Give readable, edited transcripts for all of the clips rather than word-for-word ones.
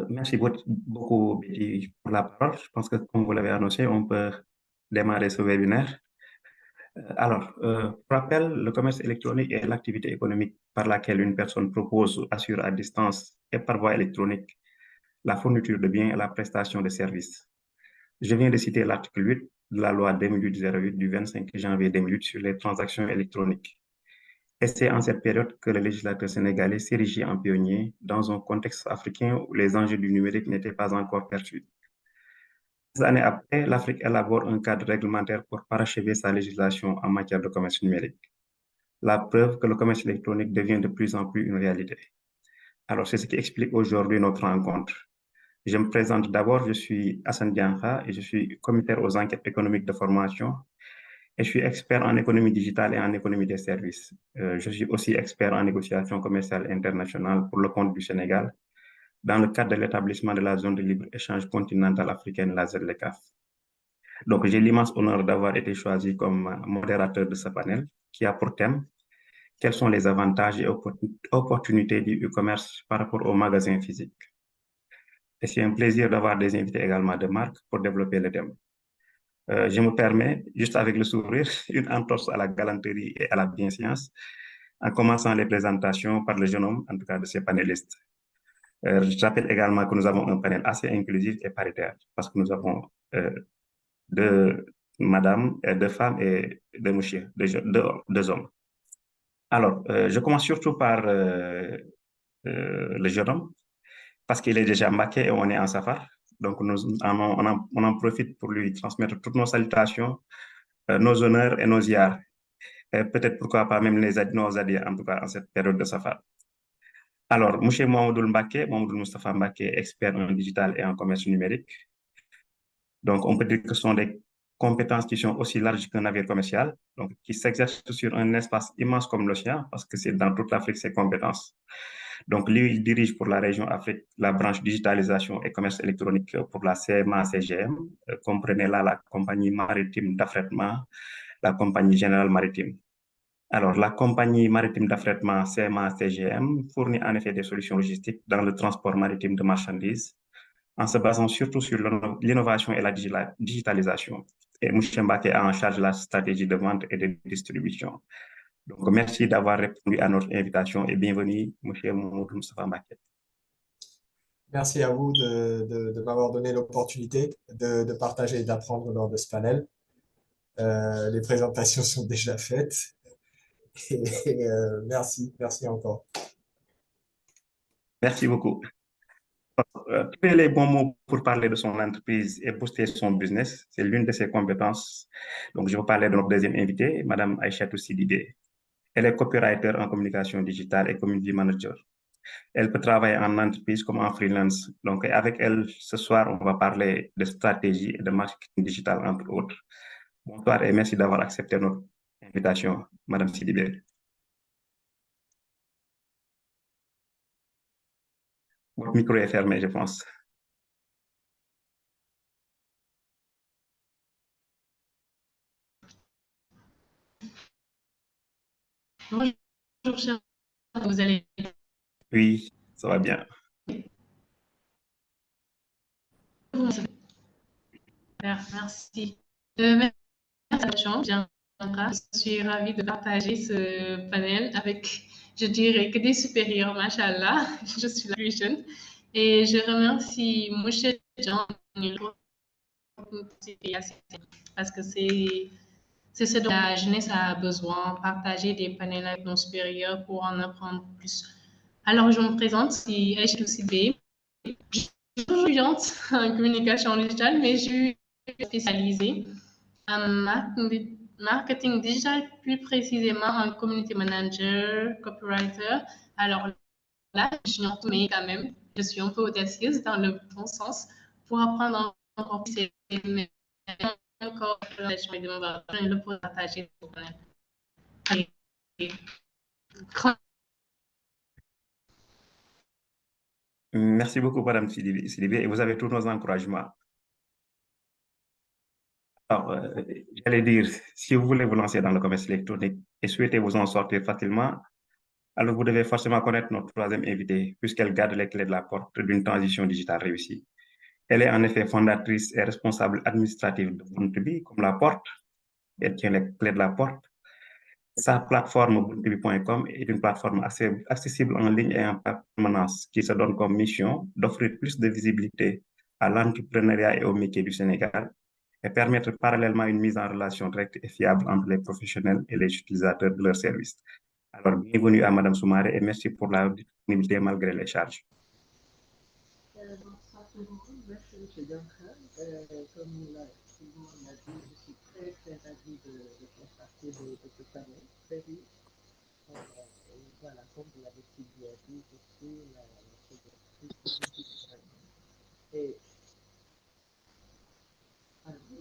Merci beaucoup, Betty, pour la parole. Je pense que, comme vous l'avez annoncé, on peut démarrer ce webinaire. Pour rappel, le commerce électronique est l'activité économique par laquelle une personne propose ou assure à distance et par voie électronique la fourniture de biens et la prestation de services. Je viens de citer l'article 8 de la loi 2008-08 du 25 janvier 2008 sur les transactions électroniques. Et c'est en cette période que le législateur sénégalais s'érigeait en pionnier dans un contexte africain où les enjeux du numérique n'étaient pas encore perçus. Des années après, l'Afrique élabore un cadre réglementaire pour parachever sa législation en matière de commerce numérique. La preuve que le commerce électronique devient de plus en plus une réalité. Alors, c'est ce qui explique aujourd'hui notre rencontre. Je me présente d'abord, je suis Hassan Dianfa et je suis commissaire aux enquêtes économiques de formation et je suis expert en économie digitale et en économie des services. Je suis aussi expert en négociation commerciale internationale pour le compte du Sénégal dans le cadre de l'établissement de la zone de libre-échange continentale africaine, la ZLECAf. Donc, j'ai l'immense honneur d'avoir été choisi comme modérateur de ce panel qui a pour thème quels sont les avantages et opportunités du e-commerce par rapport aux magasins physiques. Et c'est un plaisir d'avoir des invités également de marque pour développer le thème. Je me permets, juste avec le sourire, une entorse à la galanterie et à la bienséance, en commençant les présentations par le jeune homme, en tout cas de ces panélistes. Je rappelle également que nous avons un panel assez inclusif et paritaire, parce que nous avons deux madames, deux femmes et deux messieurs, deux hommes. Alors, je commence surtout par le jeune homme, parce qu'il est déjà maqué et on est en safar. Donc, on en profite pour lui transmettre toutes nos salutations, nos honneurs et nos ziars. Et peut-être pourquoi pas même nos adieux, en tout cas en cette période de safar. Alors, M. Mohamedoul Moustapha Mbake, expert en digital et en commerce numérique. Donc, on peut dire que ce sont des compétences qui sont aussi larges qu'un navire commercial, donc qui s'exercent sur un espace immense comme l'océan, parce que c'est dans toute l'Afrique ces compétences. Donc, lui, il dirige pour la région Afrique la branche digitalisation et commerce électronique pour la CMA-CGM. Comprenez là la compagnie maritime d'affrètement, la compagnie générale maritime. Alors, la compagnie maritime d'affrètement CMA-CGM fournit en effet des solutions logistiques dans le transport maritime de marchandises en se basant surtout sur l'innovation et la digitalisation. Et M. Mbake a en charge la stratégie de vente et de distribution. Donc, merci d'avoir répondu à notre invitation et bienvenue, M. Moustapha Mbake. Merci à vous de m'avoir donné l'opportunité de partager et d'apprendre lors de ce panel. Les présentations sont déjà faites. Merci encore. Merci beaucoup. Trouver les bons mots pour parler de son entreprise et booster son business, c'est l'une de ses compétences. Donc, je vais parler de notre deuxième invitée, Mme Aïchatou Sidibé. Elle est copywriter en communication digitale et community manager. Elle peut travailler en entreprise comme en freelance. Donc, avec elle, ce soir, on va parler de stratégie et de marketing digital, entre autres. Bonsoir et merci d'avoir accepté notre invitation, Mme Sidibé. Votre micro est fermé, je pense. Bonjour, cher. Vous allez Oui, ça va bien. Merci. Merci. Je suis ravie de partager ce panel avec, je dirais, que des supérieurs, machallah. Je suis la plus jeune. Et je remercie Mouché Jean parce que c'est ce dont la jeunesse a besoin, partager des panels avec nos supérieurs pour en apprendre plus. Alors, je me présente, je suis H2CB. Je suis étudiante en communication digitale, mais je suis spécialisée en marketing digital, plus précisément en community manager, copywriter. Alors là, je suis un peu, mais quand même, je suis un peu audacieuse dans le bon sens pour apprendre encore plus et encore le pour partager. Merci beaucoup, Mme Sidibé, et vous avez tous nos encouragements. Alors, j'allais dire, si vous voulez vous lancer dans le commerce électronique et souhaitez vous en sortir facilement, Alors, vous devez forcément connaître notre troisième invitée, puisqu'elle garde les clés de la porte d'une transition digitale réussie. Elle est en effet fondatrice et responsable administrative de Buntubi, comme la porte. Elle tient les clés de la porte. Sa plateforme buntubi.com est une plateforme assez accessible en ligne et en permanence qui se donne comme mission d'offrir plus de visibilité à l'entrepreneuriat et aux métiers du Sénégal et permettre parallèlement une mise en relation directe et fiable entre les professionnels et les utilisateurs de leurs services. Alors, bienvenue à Madame Soumaré et merci pour la disponibilité malgré les charges. Bonsoir tout le monde, merci M. Diankha. Comme tout le monde l'a dit, je suis très ravie de faire partie de ce panel. Très riche. Voilà, comme vous l'avez si bien dit, je suis la fondatrice de et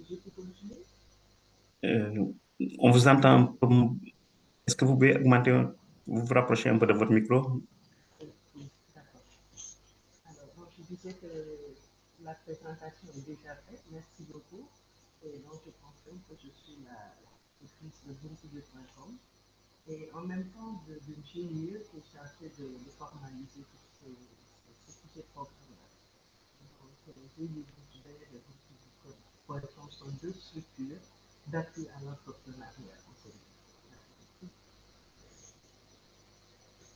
je peux continuer? On vous entend. Est-ce que vous pouvez augmenter, vous vous rapprocher un peu de votre micro? Oui, d'accord. Alors, donc, je disais que la présentation est déjà faite. Merci beaucoup. Et donc, je confirme que je suis la fondatrice de Buntubi.com. Et en même temps d'une GIE qui est chargée de formaliser tous ces programmes-là. Donc, GIE Buntubi et Buntubi.com sont deux structures d'appui à l'entrepreneuriat au Sénégal.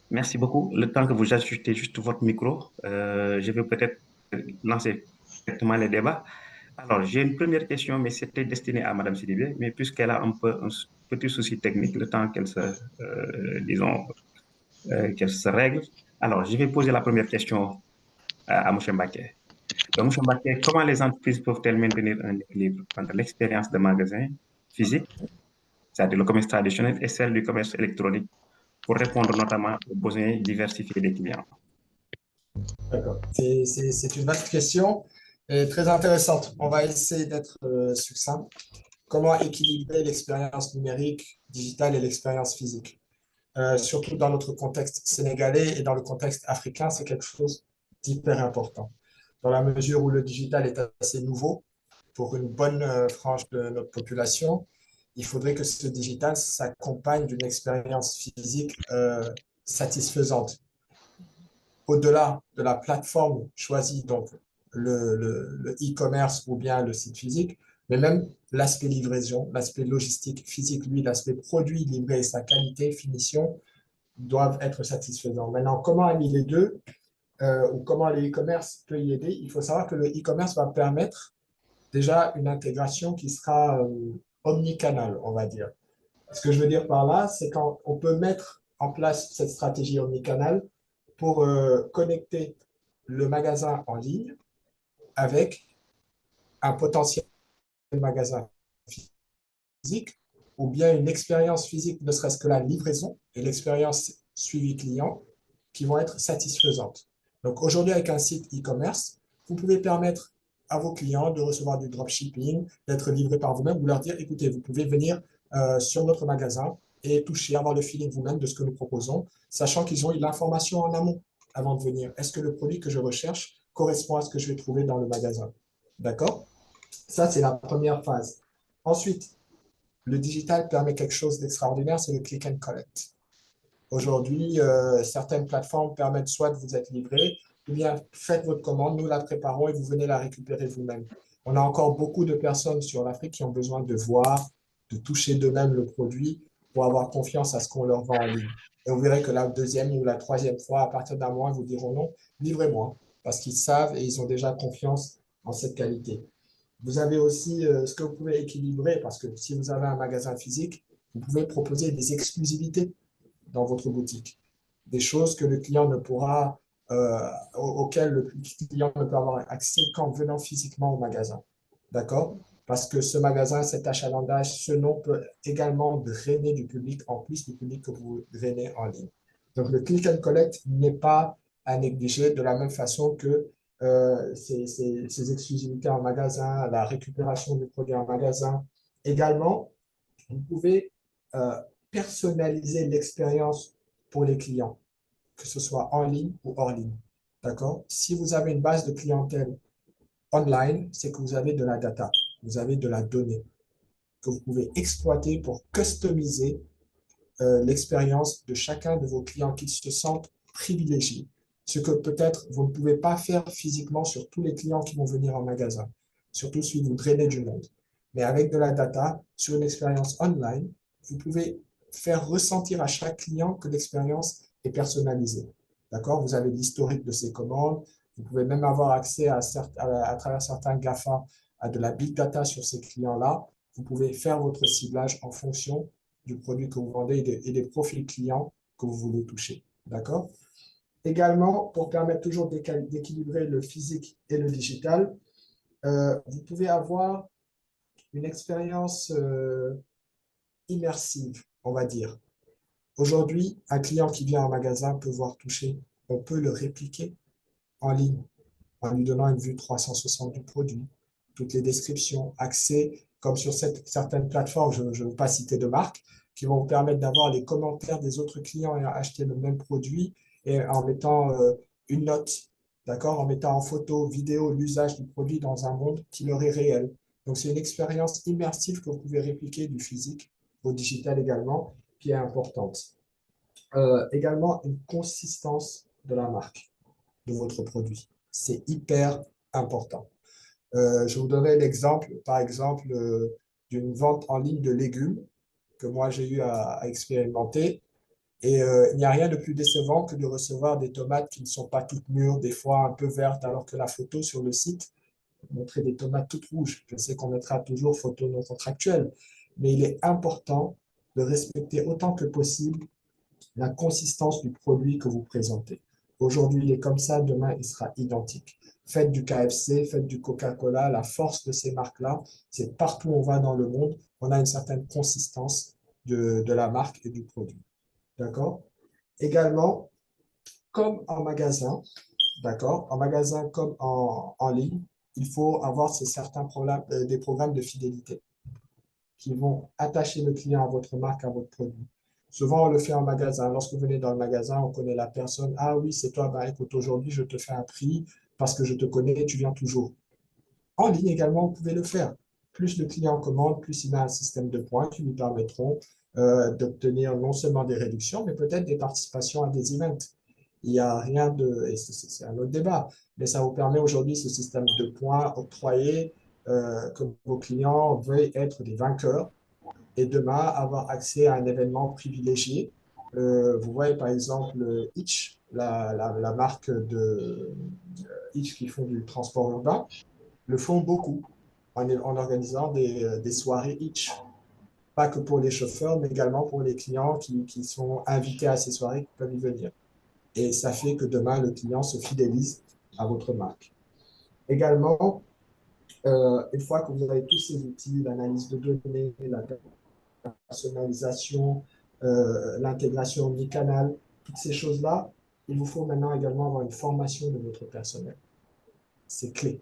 Merci beaucoup. Le temps que vous ajustez juste votre micro, je vais peut-être lancer directement les débats. Alors, j'ai une première question, mais c'était destiné à Madame Sidibé, mais puisqu'elle a un petit souci technique, le temps qu'elle se, qu'elle se règle. Alors, je vais poser la première question à M. Mbaké. Donc, M. Mbaké, comment les entreprises peuvent-elles maintenir un équilibre entre l'expérience de magasin physique, c'est-à-dire le commerce traditionnel, et celle du commerce électronique pour répondre notamment aux besoins diversifiés des clients? D'accord. C'est une vaste question et très intéressante. On va essayer d'être succinct. Comment équilibrer l'expérience numérique, digitale et l'expérience physique? Surtout dans notre contexte sénégalais et dans le contexte africain, c'est quelque chose d'hyper important. Dans la mesure où le digital est assez nouveau pour une bonne frange de notre population, il faudrait que ce digital s'accompagne d'une expérience physique satisfaisante. Au-delà de la plateforme choisie, donc le e-commerce ou bien le site physique, mais même l'aspect livraison, l'aspect logistique physique, lui, l'aspect produit livré et sa qualité, finition, doivent être satisfaisants. Maintenant, comment allier les deux ou comment le e-commerce peut y aider? Il faut savoir que le e-commerce va permettre déjà une intégration qui sera omnicanal, on va dire. Ce que je veux dire par là, c'est qu'on peut mettre en place cette stratégie omnicanal pour connecter le magasin en ligne avec un potentiel magasin physique ou bien une expérience physique, ne serait-ce que la livraison et l'expérience suivi client qui vont être satisfaisantes. Donc aujourd'hui, avec un site e-commerce, vous pouvez permettre à vos clients de recevoir du dropshipping, d'être livrés par vous-même, vous leur dire, écoutez, vous pouvez venir sur notre magasin et toucher, avoir le feeling vous-même de ce que nous proposons, sachant qu'ils ont eu l'information en amont avant de venir. Est-ce que le produit que je recherche correspond à ce que je vais trouver dans le magasin? D'accord? Ça, c'est la première phase. Ensuite, le digital permet quelque chose d'extraordinaire, c'est le click and collect. Aujourd'hui, certaines plateformes permettent soit de vous être livré, ou bien faites votre commande, nous la préparons et vous venez la récupérer vous-même. On a encore beaucoup de personnes sur l'Afrique qui ont besoin de voir, de toucher d'eux-mêmes le produit pour avoir confiance à ce qu'on leur vend en ligne. Et vous verrez que la deuxième ou la troisième fois, à partir d'un mois, ils vous diront non, livrez-moi, parce qu'ils savent et ils ont déjà confiance en cette qualité. Vous avez aussi ce que vous pouvez équilibrer, parce que si vous avez un magasin physique, vous pouvez proposer des exclusivités dans votre boutique. Des choses que le client ne pourra, auxquelles le client ne peut avoir accès qu'en venant physiquement au magasin. D'accord? Parce que ce magasin, cet achalandage, ce nom peut également drainer du public, en plus du public que vous drainez en ligne. Donc, le click and collect n'est pas à négliger de la même façon que ces exclusivités en magasin, la récupération du produit en magasin. Également, vous pouvez personnaliser l'expérience pour les clients, que ce soit en ligne ou hors ligne. D'accord? Si vous avez une base de clientèle online, c'est que vous avez de la data, vous avez de la donnée que vous pouvez exploiter pour customiser l'expérience de chacun de vos clients, qu'ils se sentent privilégiés. Ce que peut-être vous ne pouvez pas faire physiquement sur tous les clients qui vont venir en magasin, surtout si vous drainez du monde. Mais avec de la data, sur une expérience online, vous pouvez faire ressentir à chaque client que l'expérience est personnalisée. D'accord? Vous avez l'historique de ses commandes. Vous pouvez même avoir accès à travers certains GAFA à de la big data sur ces clients-là. Vous pouvez faire votre ciblage en fonction du produit que vous vendez et des profils clients que vous voulez toucher. D'accord? Également, pour permettre toujours d'équilibrer le physique et le digital, vous pouvez avoir une expérience immersive, on va dire. Aujourd'hui, un client qui vient en magasin peut voir toucher, on peut le répliquer en ligne en lui donnant une vue 360 du produit, toutes les descriptions, accès, comme sur certaines plateformes, je ne veux pas citer de marque, qui vont vous permettre d'avoir les commentaires des autres clients ayant acheté le même produit et en mettant une note, d'accord, en mettant en photo, vidéo, l'usage du produit dans un monde qui leur est réel. Donc, c'est une expérience immersive que vous pouvez répliquer du physique au digital également, qui est importante. Également, une consistance de la marque, de votre produit. C'est hyper important. Je vous donnerai l'exemple, par exemple, d'une vente en ligne de légumes que moi j'ai eu à expérimenter. Et il n'y a rien de plus décevant que de recevoir des tomates qui ne sont pas toutes mûres, des fois un peu vertes, alors que la photo sur le site montrait des tomates toutes rouges. Je sais qu'on mettra toujours photo non contractuelle, mais il est important de respecter autant que possible la consistance du produit que vous présentez. Aujourd'hui, il est comme ça, demain, il sera identique. Faites du KFC, faites du Coca-Cola, la force de ces marques-là, c'est partout où on va dans le monde, on a une certaine consistance de la marque et du produit. D'accord? Également, comme en magasin, d'accord? En magasin comme en ligne, il faut avoir des programmes de fidélité qui vont attacher le client à votre marque, à votre produit. Souvent, on le fait en magasin. Lorsque vous venez dans le magasin, on connaît la personne. Ah oui, c'est toi, bah, écoute, aujourd'hui, je te fais un prix parce que je te connais, tu viens toujours. En ligne également, vous pouvez le faire. Plus le client commande, plus il a un système de points qui lui permettront d'obtenir non seulement des réductions, mais peut-être des participations à des events. Il n'y a rien de... Et c'est un autre débat, mais ça vous permet aujourd'hui ce système de points octroyés que vos clients veuillent être des vainqueurs et demain avoir accès à un événement privilégié. Vous voyez par exemple Itch, la marque de Itch qui font du transport urbain, le font beaucoup en organisant des soirées Itch. Pas que pour les chauffeurs, mais également pour les clients qui sont invités à ces soirées qui peuvent y venir. Et ça fait que demain, le client se fidélise à votre marque. Également, une fois que vous avez tous ces outils, l'analyse de données, la personnalisation, l'intégration omnicanal, toutes ces choses-là, il vous faut maintenant également avoir une formation de votre personnel. C'est clé.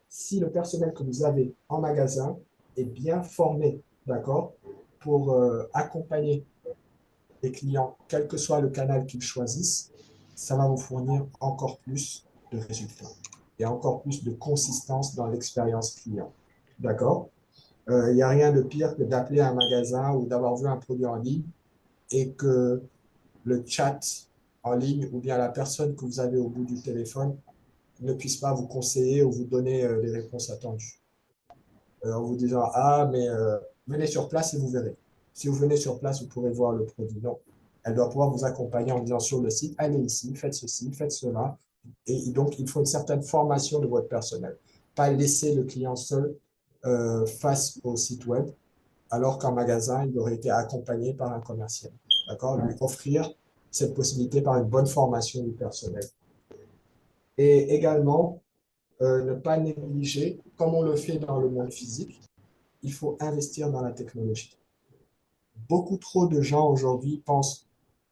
Si le personnel que vous avez en magasin est bien formé, d'accord, pour accompagner les clients, quel que soit le canal qu'ils choisissent, ça va vous fournir encore plus de résultats et encore plus de consistance dans l'expérience client. D'accord? Il n'y a rien de pire que d'appeler un magasin ou d'avoir vu un produit en ligne et que le chat en ligne ou bien la personne que vous avez au bout du téléphone ne puisse pas vous conseiller ou vous donner les réponses attendues. En vous disant, ah, mais venez sur place et vous verrez. Si vous venez sur place, vous pourrez voir le produit. Non, elle doit pouvoir vous accompagner en disant sur le site, allez ici, faites ceci, faites cela. Et donc, il faut une certaine formation de votre personnel. Pas laisser le client seul face au site web, alors qu'en magasin, il aurait été accompagné par un commercial. D'accord? Lui offrir cette possibilité par une bonne formation du personnel. Et également, ne pas négliger, comme on le fait dans le monde physique, il faut investir dans la technologie. Beaucoup trop de gens aujourd'hui pensent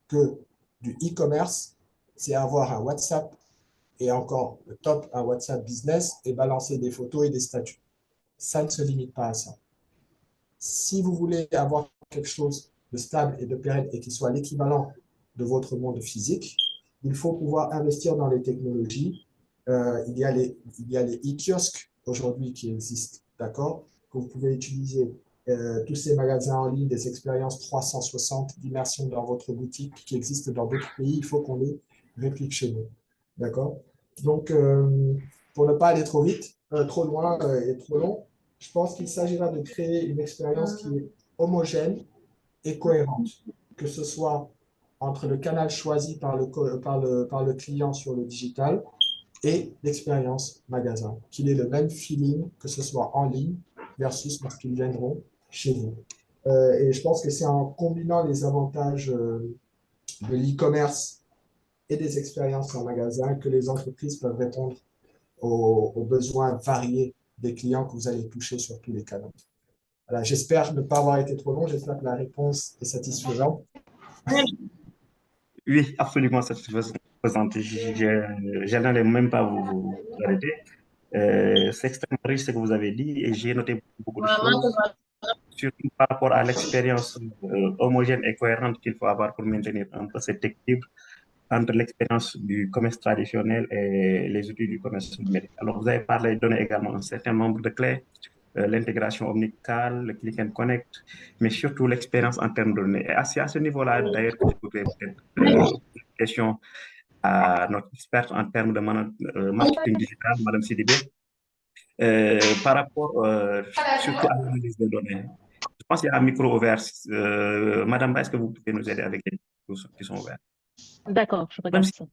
que du e-commerce, c'est avoir un WhatsApp et encore le top, un WhatsApp business et balancer des photos et des statuts. Ça ne se limite pas à ça. Si vous voulez avoir quelque chose de stable et de pérenne et qui soit l'équivalent de votre monde physique, il faut pouvoir investir dans les technologies. Il y a les e-kiosques aujourd'hui qui existent, d'accord, que vous pouvez utiliser tous ces magasins en ligne, des expériences 360 d'immersion dans votre boutique qui existent dans d'autres pays, il faut qu'on les réplique chez nous. D'accord? Donc, pour ne pas aller trop vite, trop loin et trop long, je pense qu'il s'agira de créer une expérience qui est homogène et cohérente, que ce soit entre le canal choisi par le client sur le digital et l'expérience magasin, qu'il ait le même feeling, que ce soit en ligne versus lorsqu'ils viendront chez vous. Et je pense que c'est en combinant les avantages de l'e-commerce et des expériences en magasin que les entreprises peuvent répondre aux besoins variés des clients que vous allez toucher sur tous les canaux. Voilà, j'espère ne pas avoir été trop long, j'espère que la réponse est satisfaisante. Oui, absolument satisfaisante. Je n'allais même pas vous arrêter. C'est extrêmement riche ce que vous avez dit et j'ai noté beaucoup de choses, surtout par rapport à l'expérience homogène et cohérente qu'il faut avoir pour maintenir un peu cet équilibre entre l'expérience du commerce traditionnel et les outils du commerce numérique. Alors, vous avez parlé, donné également un certain nombre de clés, l'intégration omnicale, le click and connect, mais surtout l'expérience en termes de données. Et c'est à ce niveau-là, d'ailleurs, que je voudrais peut-être une question à notre experte en termes de marketing digital, Madame Sidibé, par rapport surtout à l'analyse des données. Je pense qu'il y a un micro ouvert. Madame Ba, est-ce que vous pouvez nous aider avec les micros qui sont ouverts? D'accord, je Madame, regarde ça.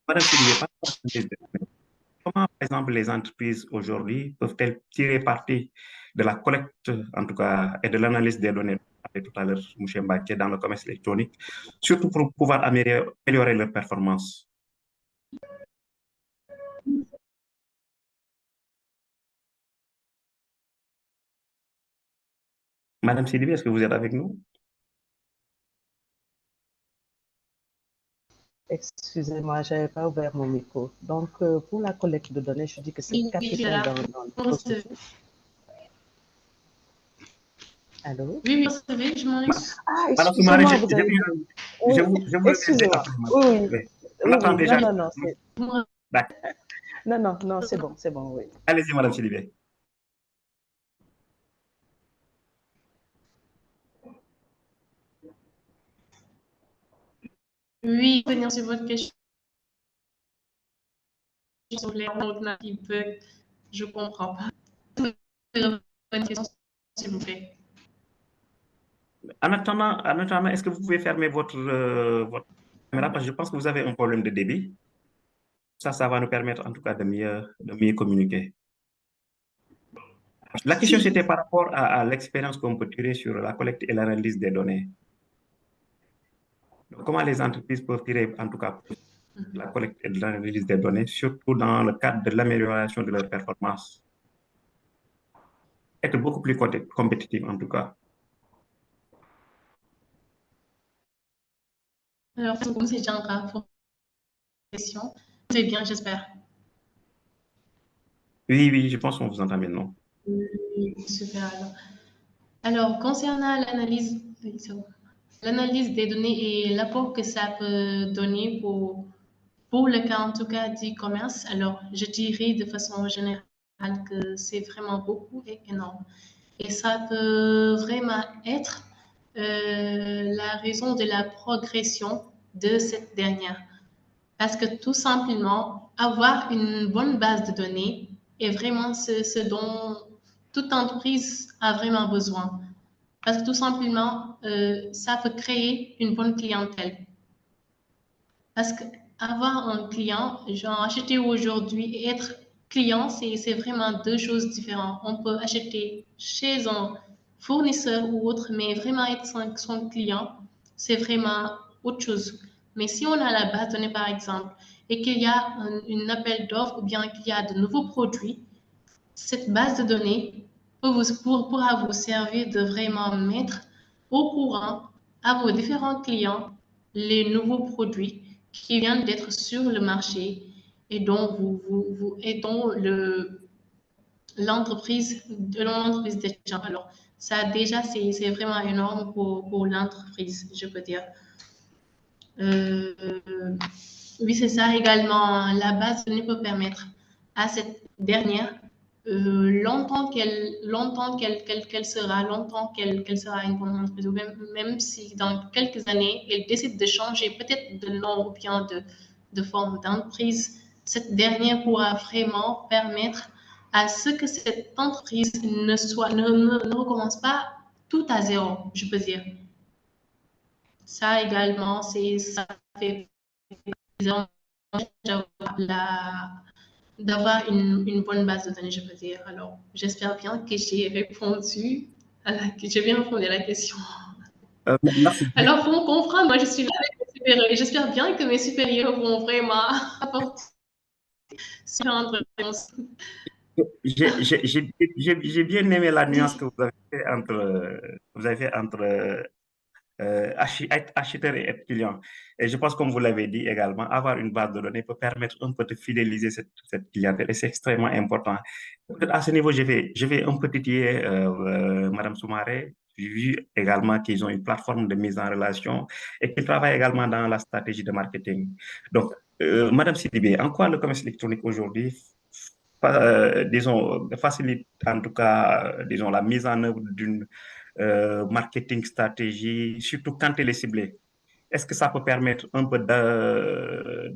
Madame Sidibé, par rapport à l'analyse des données, comment, par exemple, les entreprises aujourd'hui peuvent-elles tirer parti de la collecte, en tout cas, et de l'analyse des données, tout à l'heure, M. Mbaké, dans le commerce électronique, surtout pour pouvoir améliorer leur performance? Madame Sidibé, est-ce que vous êtes avec nous? Excusez-moi, je n'avais pas ouvert mon micro. Donc, pour la collecte de données, je dis que c'est Oui, capital là. dans le processus. Allô? Oui, vous savez, je m'en excuse. Ah, Alors, Soumaré, excusez-moi, vous avez dit. Oui, je vous reviendrai excusez-moi. après. Oui, oui, Oui. On oui, attend oui. déjà. Non, non, non, D'accord. non, c'est bon, oui. Allez-y, Madame Sidibé. Oui, venir sur votre question sur les roadmaps qui bug, je comprends pas. Bonne question, s'il vous plaît. En attendant, est-ce que vous pouvez fermer votre caméra parce que je pense que vous avez un problème de débit. Ça va nous permettre en tout cas de mieux communiquer. La question, c'était par rapport à l'expérience qu'on peut tirer sur la collecte et l'analyse des données. Donc, comment les entreprises peuvent tirer en tout cas la collecte et l'analyse des données, surtout dans le cadre de l'amélioration de leur performance. Être beaucoup plus compétitif en tout cas. Alors, comme c'est déjà un pour question, c'est bien, j'espère. Oui, je pense qu'on vous entend maintenant. Oui, super. Alors, concernant l'analyse, l'analyse des données et l'apport que ça peut donner pour le cas, en tout cas, d'e-commerce, alors je dirais de façon générale que c'est vraiment beaucoup et énorme. Et ça peut vraiment être la raison de la progression de cette dernière. Parce que tout simplement, avoir une bonne base de données est vraiment ce dont toute entreprise a vraiment besoin. Parce que tout simplement, ça peut créer une bonne clientèle. Parce qu'avoir un client, genre acheter aujourd'hui et être client, c'est vraiment deux choses différentes. On peut acheter chez un fournisseur ou autre, mais vraiment être son client, c'est vraiment autre chose. Mais si on a la base de données, par exemple, et qu'il y a un appel d'offres ou bien qu'il y a de nouveaux produits, cette base de données pourra vous servir de vraiment mettre au courant à vos différents clients les nouveaux produits qui viennent d'être sur le marché et dont l'entreprise déjà. Alors, ça déjà, c'est vraiment énorme pour l'entreprise, je peux dire. Oui, c'est ça également. La base de données peut permettre à cette dernière qu'elle sera une bonne entreprise, ou même si dans quelques années, elle décide de changer peut-être de nom ou bien de forme d'entreprise, cette dernière pourra vraiment permettre à ce que cette entreprise ne recommence pas tout à zéro, je peux dire. Ça également, ça fait plaisir d'avoir une bonne base de données, je peux dire. Alors, j'espère bien que j'ai bien répondu à la question. Merci. Alors, pour comprendre, moi, je suis là avec mes supérieurs et j'espère bien que mes supérieurs vont vraiment apporter différentes réponses. J'ai bien aimé la nuance que vous avez fait entre être acheteur et être client. Et je pense, comme vous l'avez dit également, avoir une base de données peut permettre un peu de fidéliser cette clientèle et c'est extrêmement important. À ce niveau, je vais un peu titiller Madame Soumaré. J'ai vu également qu'ils ont une plateforme de mise en relation et qu'ils travaillent également dans la stratégie de marketing. Donc, Madame Sidibé, en quoi le commerce électronique aujourd'hui disons, facilite en tout cas, disons, la mise en œuvre d'une marketing stratégie, surtout quand elle est ciblée. Est-ce que ça peut permettre un peu d'être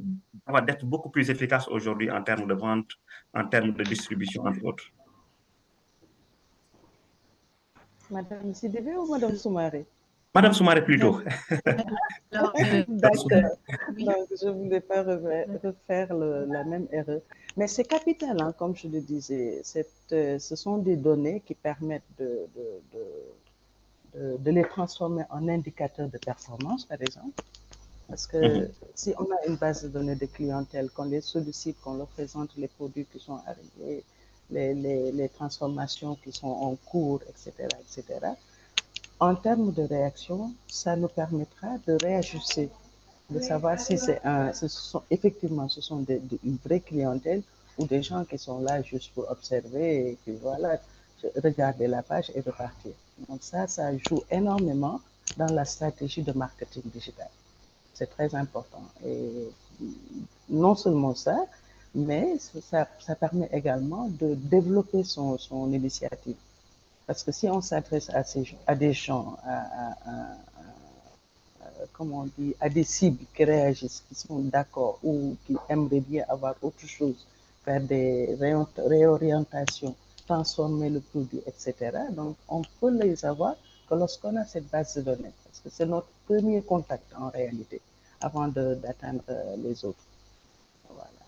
beaucoup plus efficace aujourd'hui en termes de vente, en termes de distribution, entre autres? Madame Sidibé ou Madame Soumaré? Madame Soumaré plutôt. Alors, D'accord. oui. Donc, je ne voulais pas refaire la même erreur. Mais c'est capital, hein, comme je le disais. Ce sont des données qui permettent de les transformer en indicateurs de performance, par exemple. Parce que si on a une base de données de clientèle, qu'on les sollicite, qu'on leur présente les produits qui sont arrivés, les transformations qui sont en cours, etc., etc., en termes de réaction, ça nous permettra de réajuster, de savoir si effectivement ce sont une vraie clientèle ou des gens qui sont là juste pour observer et puis voilà, regarder la page et repartir. Donc ça joue énormément dans la stratégie de marketing digital. C'est très important. Et non seulement ça, mais ça permet également de développer son initiative. Parce que si on s'adresse à des gens, comment on dit, à des cibles qui réagissent, qui sont d'accord ou qui aimeraient bien avoir autre chose, faire des réorientations, transformer le produit, etc. Donc, on peut les avoir que lorsqu'on a cette base de données, parce que c'est notre premier contact en réalité, avant d'atteindre les autres. Voilà.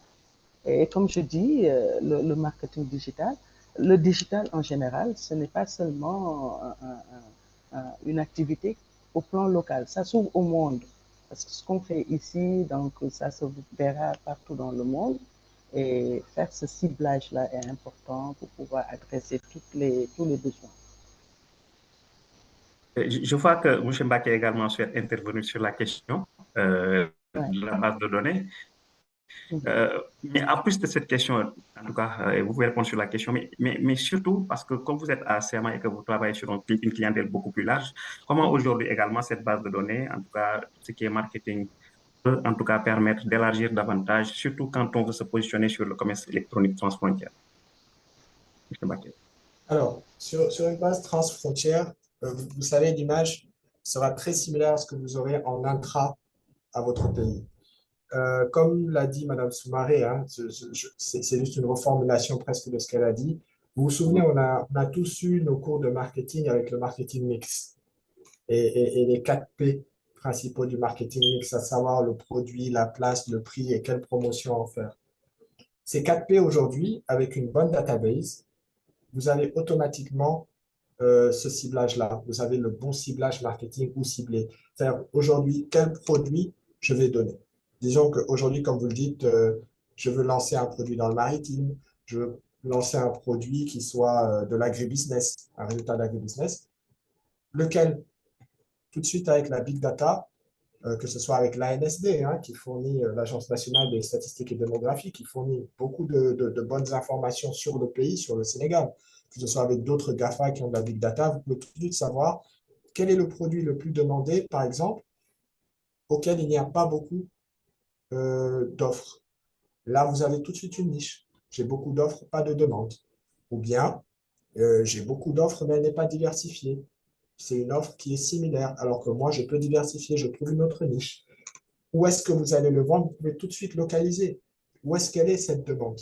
Et comme je dis, le marketing digital, le digital en général, ce n'est pas seulement une activité au plan local, ça s'ouvre au monde. Parce que ce qu'on fait ici, donc ça se verra partout dans le monde. Et faire ce ciblage-là est important pour pouvoir adresser tous les besoins. Je vois que M. Mbaké également souhaite intervenir sur la question Ouais. de la base de données. Mais en plus de cette question, en tout cas, vous pouvez répondre sur la question, mais surtout parce que comme vous êtes à CMA et que vous travaillez sur une clientèle beaucoup plus large, comment aujourd'hui également cette base de données, en tout cas ce qui est marketing, peut en tout cas permettre d'élargir davantage, surtout quand on veut se positionner sur le commerce électronique transfrontière. Alors, sur une base transfrontière, vous savez, l'image sera très similaire à ce que vous aurez en intra à votre pays. Comme l'a dit Madame Soumaré, hein, c'est juste une reformulation presque de ce qu'elle a dit. Vous vous souvenez, on a tous eu nos cours de marketing avec le marketing mix et les 4 P principaux du marketing mix, à savoir le produit, la place, le prix et quelle promotion en faire. Ces 4 P aujourd'hui, avec une bonne database, vous avez automatiquement ce ciblage-là. Vous avez le bon ciblage marketing ou ciblé. C'est-à-dire aujourd'hui, quel produit je vais donner. Disons qu'aujourd'hui, comme vous le dites, je veux lancer un produit dans le maritime, je veux lancer un produit qui soit de l'agribusiness, un résultat d'agribusiness. Lequel, tout de suite avec la big data, que ce soit avec l'ANSD, hein, qui fournit l'Agence nationale des statistiques et démographies, qui fournit beaucoup de bonnes informations sur le pays, sur le Sénégal, que ce soit avec d'autres GAFA qui ont de la big data, vous pouvez tout de suite savoir quel est le produit le plus demandé, par exemple, auquel il n'y a pas beaucoup d'offres. Là, vous avez tout de suite une niche. J'ai beaucoup d'offres, pas de demande. Ou bien, j'ai beaucoup d'offres, mais elle n'est pas diversifiée. C'est une offre qui est similaire, alors que moi, je peux diversifier, je trouve une autre niche. Où est-ce que vous allez le vendre? Vous pouvez tout de suite localiser. Où est-ce qu'elle est, cette demande?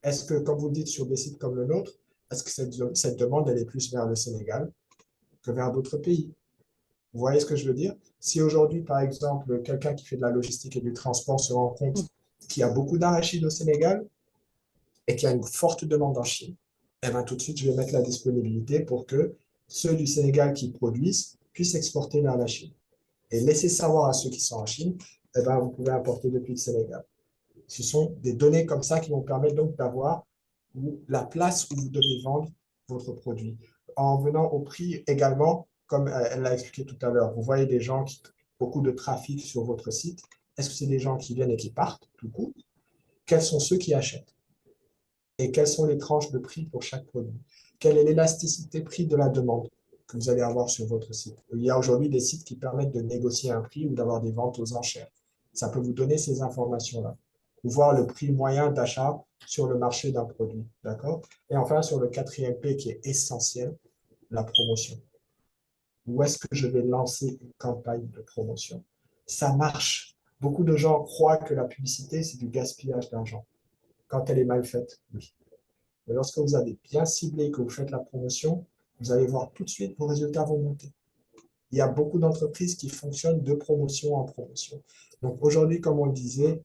Est-ce que, comme vous dites sur des sites comme le nôtre, est-ce que cette demande, elle est plus vers le Sénégal que vers d'autres pays? Vous voyez ce que je veux dire? Si aujourd'hui, par exemple, quelqu'un qui fait de la logistique et du transport se rend compte qu'il y a beaucoup d'arachides au Sénégal et qu'il y a une forte demande en Chine, eh bien, tout de suite, je vais mettre la disponibilité pour que ceux du Sénégal qui produisent puissent exporter vers la Chine. Et laisser savoir à ceux qui sont en Chine, eh ben, vous pouvez importer depuis le Sénégal. Ce sont des données comme ça qui vont permettre donc d'avoir la place où vous devez vendre votre produit. En venant au prix également, comme elle l'a expliqué tout à l'heure, vous voyez des gens qui beaucoup de trafic sur votre site. Est-ce que c'est des gens qui viennent et qui partent tout court? Quels sont ceux qui achètent? Et quelles sont les tranches de prix pour chaque produit? Quelle est l'élasticité prix de la demande que vous allez avoir sur votre site? Il y a aujourd'hui des sites qui permettent de négocier un prix ou d'avoir des ventes aux enchères. Ça peut vous donner ces informations-là. Ou voir le prix moyen d'achat sur le marché d'un produit. D'accord? Et enfin, sur le quatrième P qui est essentiel, la promotion. Où est-ce que je vais lancer une campagne de promotion? Ça marche. Beaucoup de gens croient que la publicité, c'est du gaspillage d'argent. Quand elle est mal faite, oui. Mais lorsque vous avez bien ciblé, que vous faites la promotion, vous allez voir tout de suite vos résultats vont monter. Il y a beaucoup d'entreprises qui fonctionnent de promotion en promotion. Donc aujourd'hui, comme on le disait,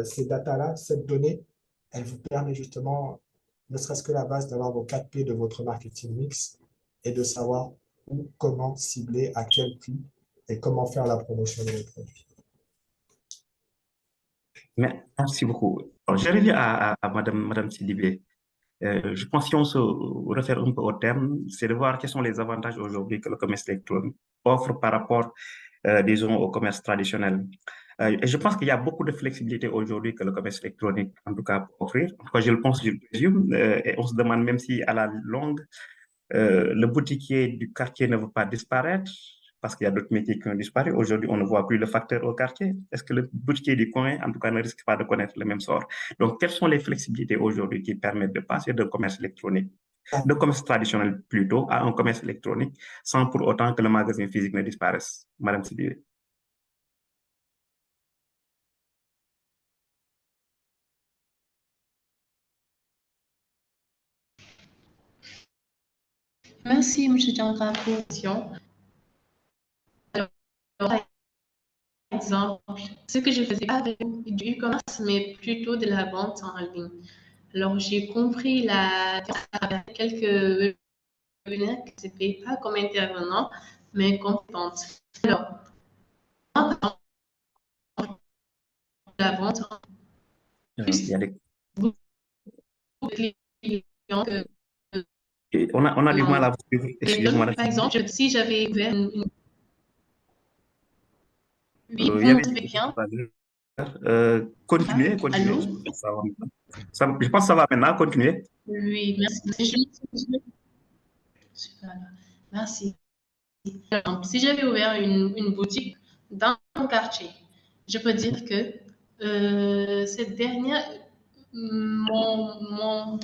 ces datas-là, cette donnée, elle vous permet justement, ne serait-ce que la base, d'avoir vos 4 P de votre marketing mix et de savoir où, comment cibler, à quel prix et comment faire la promotion de vos produits. Merci beaucoup. Alors, je reviens à Madame Sidibé. Je pense que si on se réfère un peu au terme, c'est de voir quels sont les avantages aujourd'hui que le commerce électronique offre par rapport, disons, au commerce traditionnel. Et je pense qu'il y a beaucoup de flexibilité aujourd'hui que le commerce électronique, en tout cas, peut offrir. En tout cas, je le pense, je le présume. Et on se demande même si, à la longue, le boutiquier du quartier ne veut pas disparaître parce qu'il y a d'autres métiers qui ont disparu. Aujourd'hui, on ne voit plus le facteur au quartier. Est-ce que le boutiquier du coin, en tout cas, ne risque pas de connaître le même sort? Donc, quelles sont les flexibilités aujourd'hui qui permettent de passer d'un commerce électronique, de commerce traditionnel plutôt, à un commerce électronique, sans pour autant que le magasin physique ne disparaisse? Madame Sidibé. Merci, M. Djangra, pour la question. Alors, par exemple, ce que je faisais pas avec du e-commerce, mais plutôt de la vente en ligne. Alors, j'ai compris quelques webinaires qui ne se payent pas comme intervenant, mais comme vente. Alors, moi, par exemple, la vente, Il y a des... beaucoup de clients que On a du mal à vous suivre. Excusez-moi. par exemple, si j'avais ouvert une... Oui, Il vous y avait m'entendez bien? continuez. Allô? Je pense que ça va maintenant. Continuez. Oui, merci. Super. Merci. Alors, si j'avais ouvert une boutique dans mon quartier, je peux dire que cette dernière, mon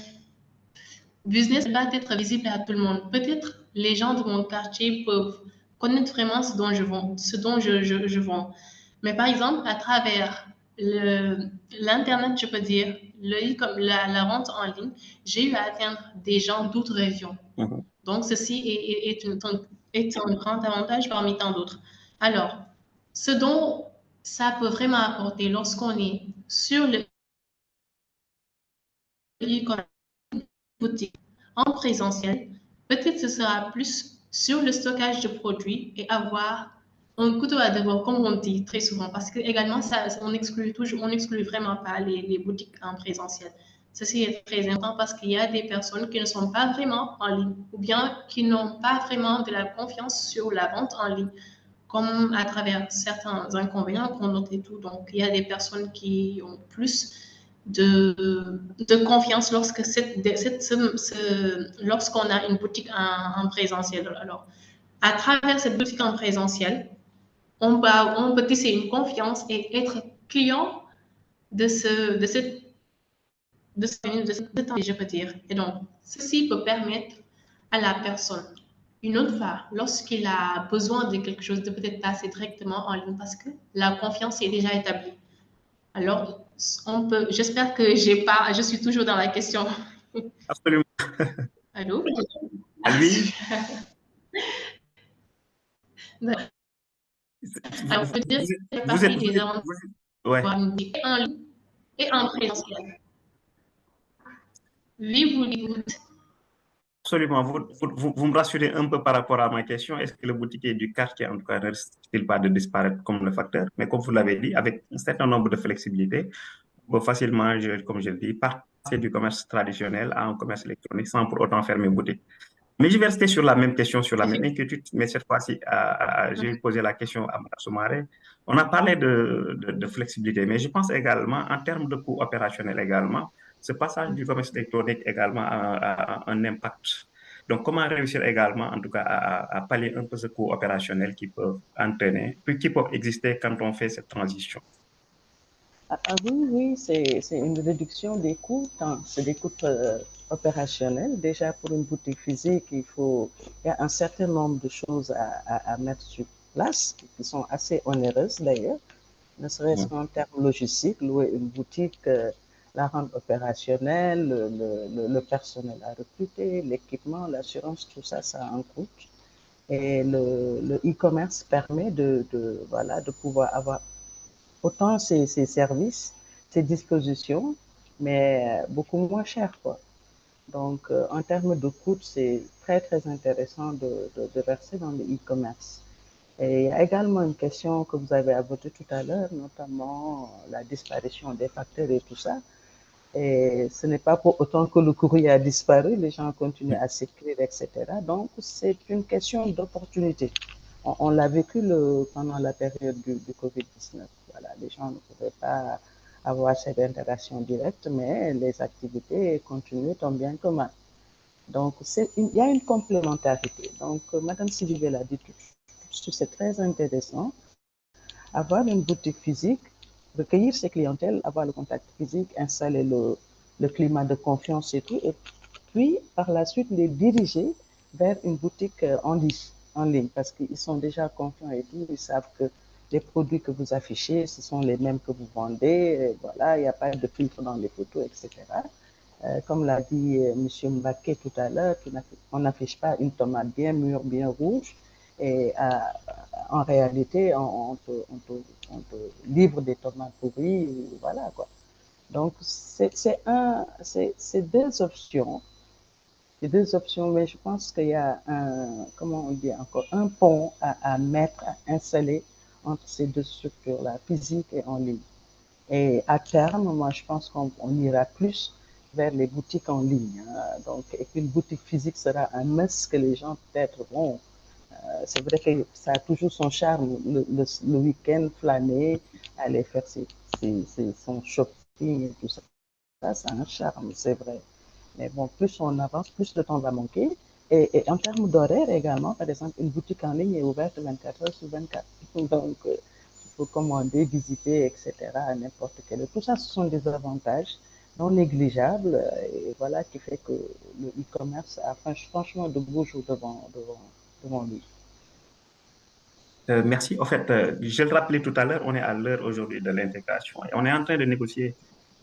business va être visible à tout le monde. Peut-être les gens de mon quartier peuvent connaître vraiment ce dont je vends, je vends. Mais par exemple, à travers l'Internet, je peux dire, comme la vente en ligne, j'ai eu à atteindre des gens d'autres régions. Donc, ceci est un grand avantage parmi tant d'autres. Alors, ce dont ça peut vraiment apporter lorsqu'on est sur le boutique en présentiel, peut-être ce sera plus sur le stockage de produits et avoir un couteau à deux bords, comme on dit très souvent, parce que également, on n'exclut vraiment pas les boutiques en présentiel. Ceci est très important parce qu'il y a des personnes qui ne sont pas vraiment en ligne ou bien qui n'ont pas vraiment de la confiance sur la vente en ligne, comme à travers certains inconvénients qu'on note et tout. Donc, il y a des personnes qui ont plus de confiance lorsqu'on a une boutique en présentiel. Alors, à travers cette boutique en présentiel, on peut tisser une confiance et être client de cette de 5 minutes de temps, je peux dire. Et donc, ceci peut permettre à la personne, une autre fois, lorsqu'il a besoin de quelque chose, de peut-être passer directement en ligne parce que la confiance est déjà établie. Alors, j'espère que je suis toujours dans la question. Absolument. Allô? À lui, Alors, peut dire que vous êtes, partie des avantages ouais. en ligne et en présentiel. Oui, vous Absolument. Vous me rassurez un peu par rapport à ma question. Est-ce que le boutiquier du quartier, en tout cas, ne risque-t-il pas de disparaître comme le facteur? Mais comme vous l'avez dit, avec un certain nombre de flexibilités, on peut facilement, comme je le dis, passer du commerce traditionnel à un commerce électronique sans pour autant fermer boutique. Mais je vais rester sur la même question, sur la même inquiétude, mais cette fois-ci, je vais poser la question à Mme Soumaré. On a parlé de flexibilité, mais je pense également, en termes de coûts opérationnels également, ce passage du commerce électronique également a un impact. Donc, comment réussir également, en tout cas, à pallier un peu ce coût opérationnel qui peut entraîner, puis qui peut exister quand on fait cette transition? Oui, oui, c'est une réduction des coûts, c'est des coûts opérationnels. Déjà, pour une boutique physique, il y a un certain nombre de choses à mettre sur place, qui sont assez onéreuses d'ailleurs, ne serait-ce qu'en termes logistiques, louer une boutique, la rendre opérationnelle, le personnel à recruter, l'équipement, l'assurance, tout ça, ça a un coût. Et le e-commerce permet voilà, de pouvoir avoir autant ces services, ces dispositions, mais beaucoup moins cher, quoi. Donc, en termes de coûts, c'est très, très intéressant de verser dans le e-commerce. Et il y a également une question que vous avez abordée tout à l'heure, notamment la disparition des facteurs et tout ça. Et ce n'est pas pour autant que le courrier a disparu, les gens continuent à s'écrire, etc. Donc, c'est une question d'opportunité. On l'a vécu pendant la période du Covid-19. Voilà, les gens ne pouvaient pas avoir cette interaction directe, mais les activités continuent tant bien que mal. Donc, il y a une complémentarité. Donc, Madame Sidibé l'a dit tout de suite, c'est très intéressant. Avoir une boutique physique, recueillir ses clientèles, avoir le contact physique, installer le climat de confiance et tout, et puis par la suite les diriger vers une boutique en ligne parce qu'ils sont déjà confiants et tout, ils savent que les produits que vous affichez, ce sont les mêmes que vous vendez, voilà, il n'y a pas de filtre dans les photos, etc. Comme l'a dit M. Mbaké tout à l'heure, on n'affiche pas une tomate bien mûre, bien rouge, et en réalité, on te livre des tomates pourries, voilà quoi. Donc, c'est deux options. C'est deux options, mais je pense qu'il y a comment on dit encore, un pont à mettre, à installer entre ces deux structures-là, physique et en ligne. Et à terme, moi, je pense qu'on ira plus vers les boutiques en ligne. Donc, et qu'une boutique physique sera un must que les gens peut-être vont. C'est vrai que ça a toujours son charme, le week-end, flâner, aller faire son shopping et tout ça. Ça a un charme, c'est vrai. Mais bon, plus on avance, plus de temps va manquer. Et en termes d'horaire également, par exemple, une boutique en ligne est ouverte 24 heures sur 24. Donc, il faut commander, visiter, etc. à n'importe quelle heure. Tout ça, ce sont des avantages non négligeables et voilà qui fait que le e-commerce a franchement de beaux jours devant lui. Merci. En fait, je le rappelais tout à l'heure, on est à l'heure aujourd'hui de l'intégration et on est en train de négocier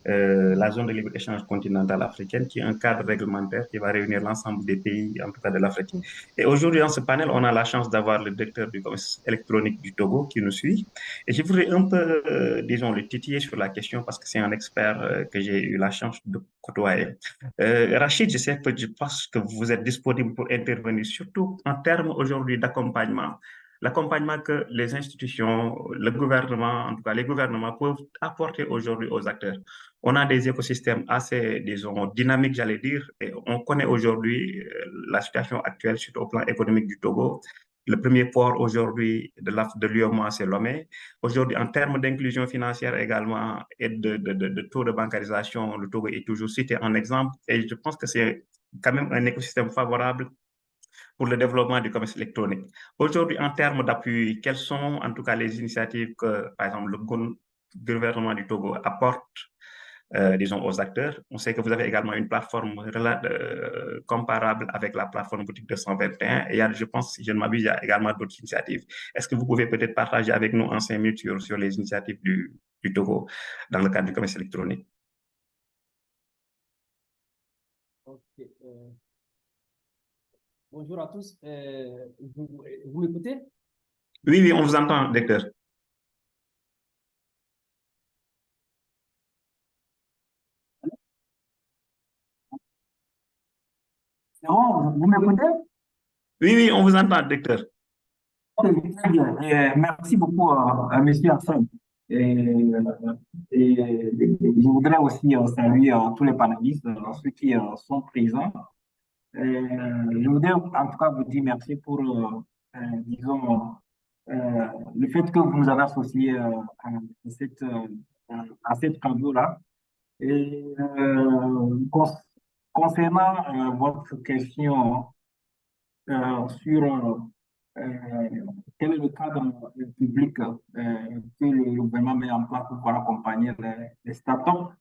la zone de libre-échange continentale africaine, qui est un cadre réglementaire qui va réunir l'ensemble des pays, en tout cas de l'Afrique. Et aujourd'hui, dans ce panel, on a la chance d'avoir le directeur du commerce électronique du Togo qui nous suit. Et je voudrais un peu, disons, le titiller sur la question parce que c'est un expert que j'ai eu la chance de côtoyer. Rachid, je pense que vous êtes disponible pour intervenir, surtout en termes aujourd'hui d'accompagnement. L'accompagnement que les institutions, le gouvernement, en tout cas les gouvernements peuvent apporter aujourd'hui aux acteurs. On a des écosystèmes assez, disons, dynamiques, j'allais dire, et on connaît aujourd'hui la situation actuelle sur le plan économique du Togo. Le premier port aujourd'hui de l'UEMOA, c'est Lomé. Aujourd'hui, en termes d'inclusion financière également et de taux de bancarisation, le Togo est toujours cité en exemple. Et je pense que c'est quand même un écosystème favorable pour le développement du commerce électronique. Aujourd'hui, en termes d'appui, quelles sont en tout cas les initiatives que, par exemple, le gouvernement du Togo apporte disons, aux acteurs. On sait que vous avez également une plateforme comparable avec la plateforme Boutique 221. Et il y a, je pense, si je ne m'abuse, il y a également d'autres initiatives. Est-ce que vous pouvez peut-être partager avec nous en 5 minutes sur les initiatives du Togo dans le cadre du commerce électronique? Ok, bonjour à tous. Vous m'écoutez? Oui, oui, on vous entend, docteur. C'est bon, vous m'écoutez? Oui, oui, on vous entend, docteur. Ok, très bien. Merci beaucoup, Monsieur Hassan. Je voudrais aussi saluer tous les panélistes, ceux qui sont présents. Je voudrais en tout cas vous dire merci pour, disons, le fait que vous nous avez associés cette, à cette candidature-là. Et concernant votre question sur quel est le cadre public que le gouvernement met en place pour pouvoir accompagner les startups,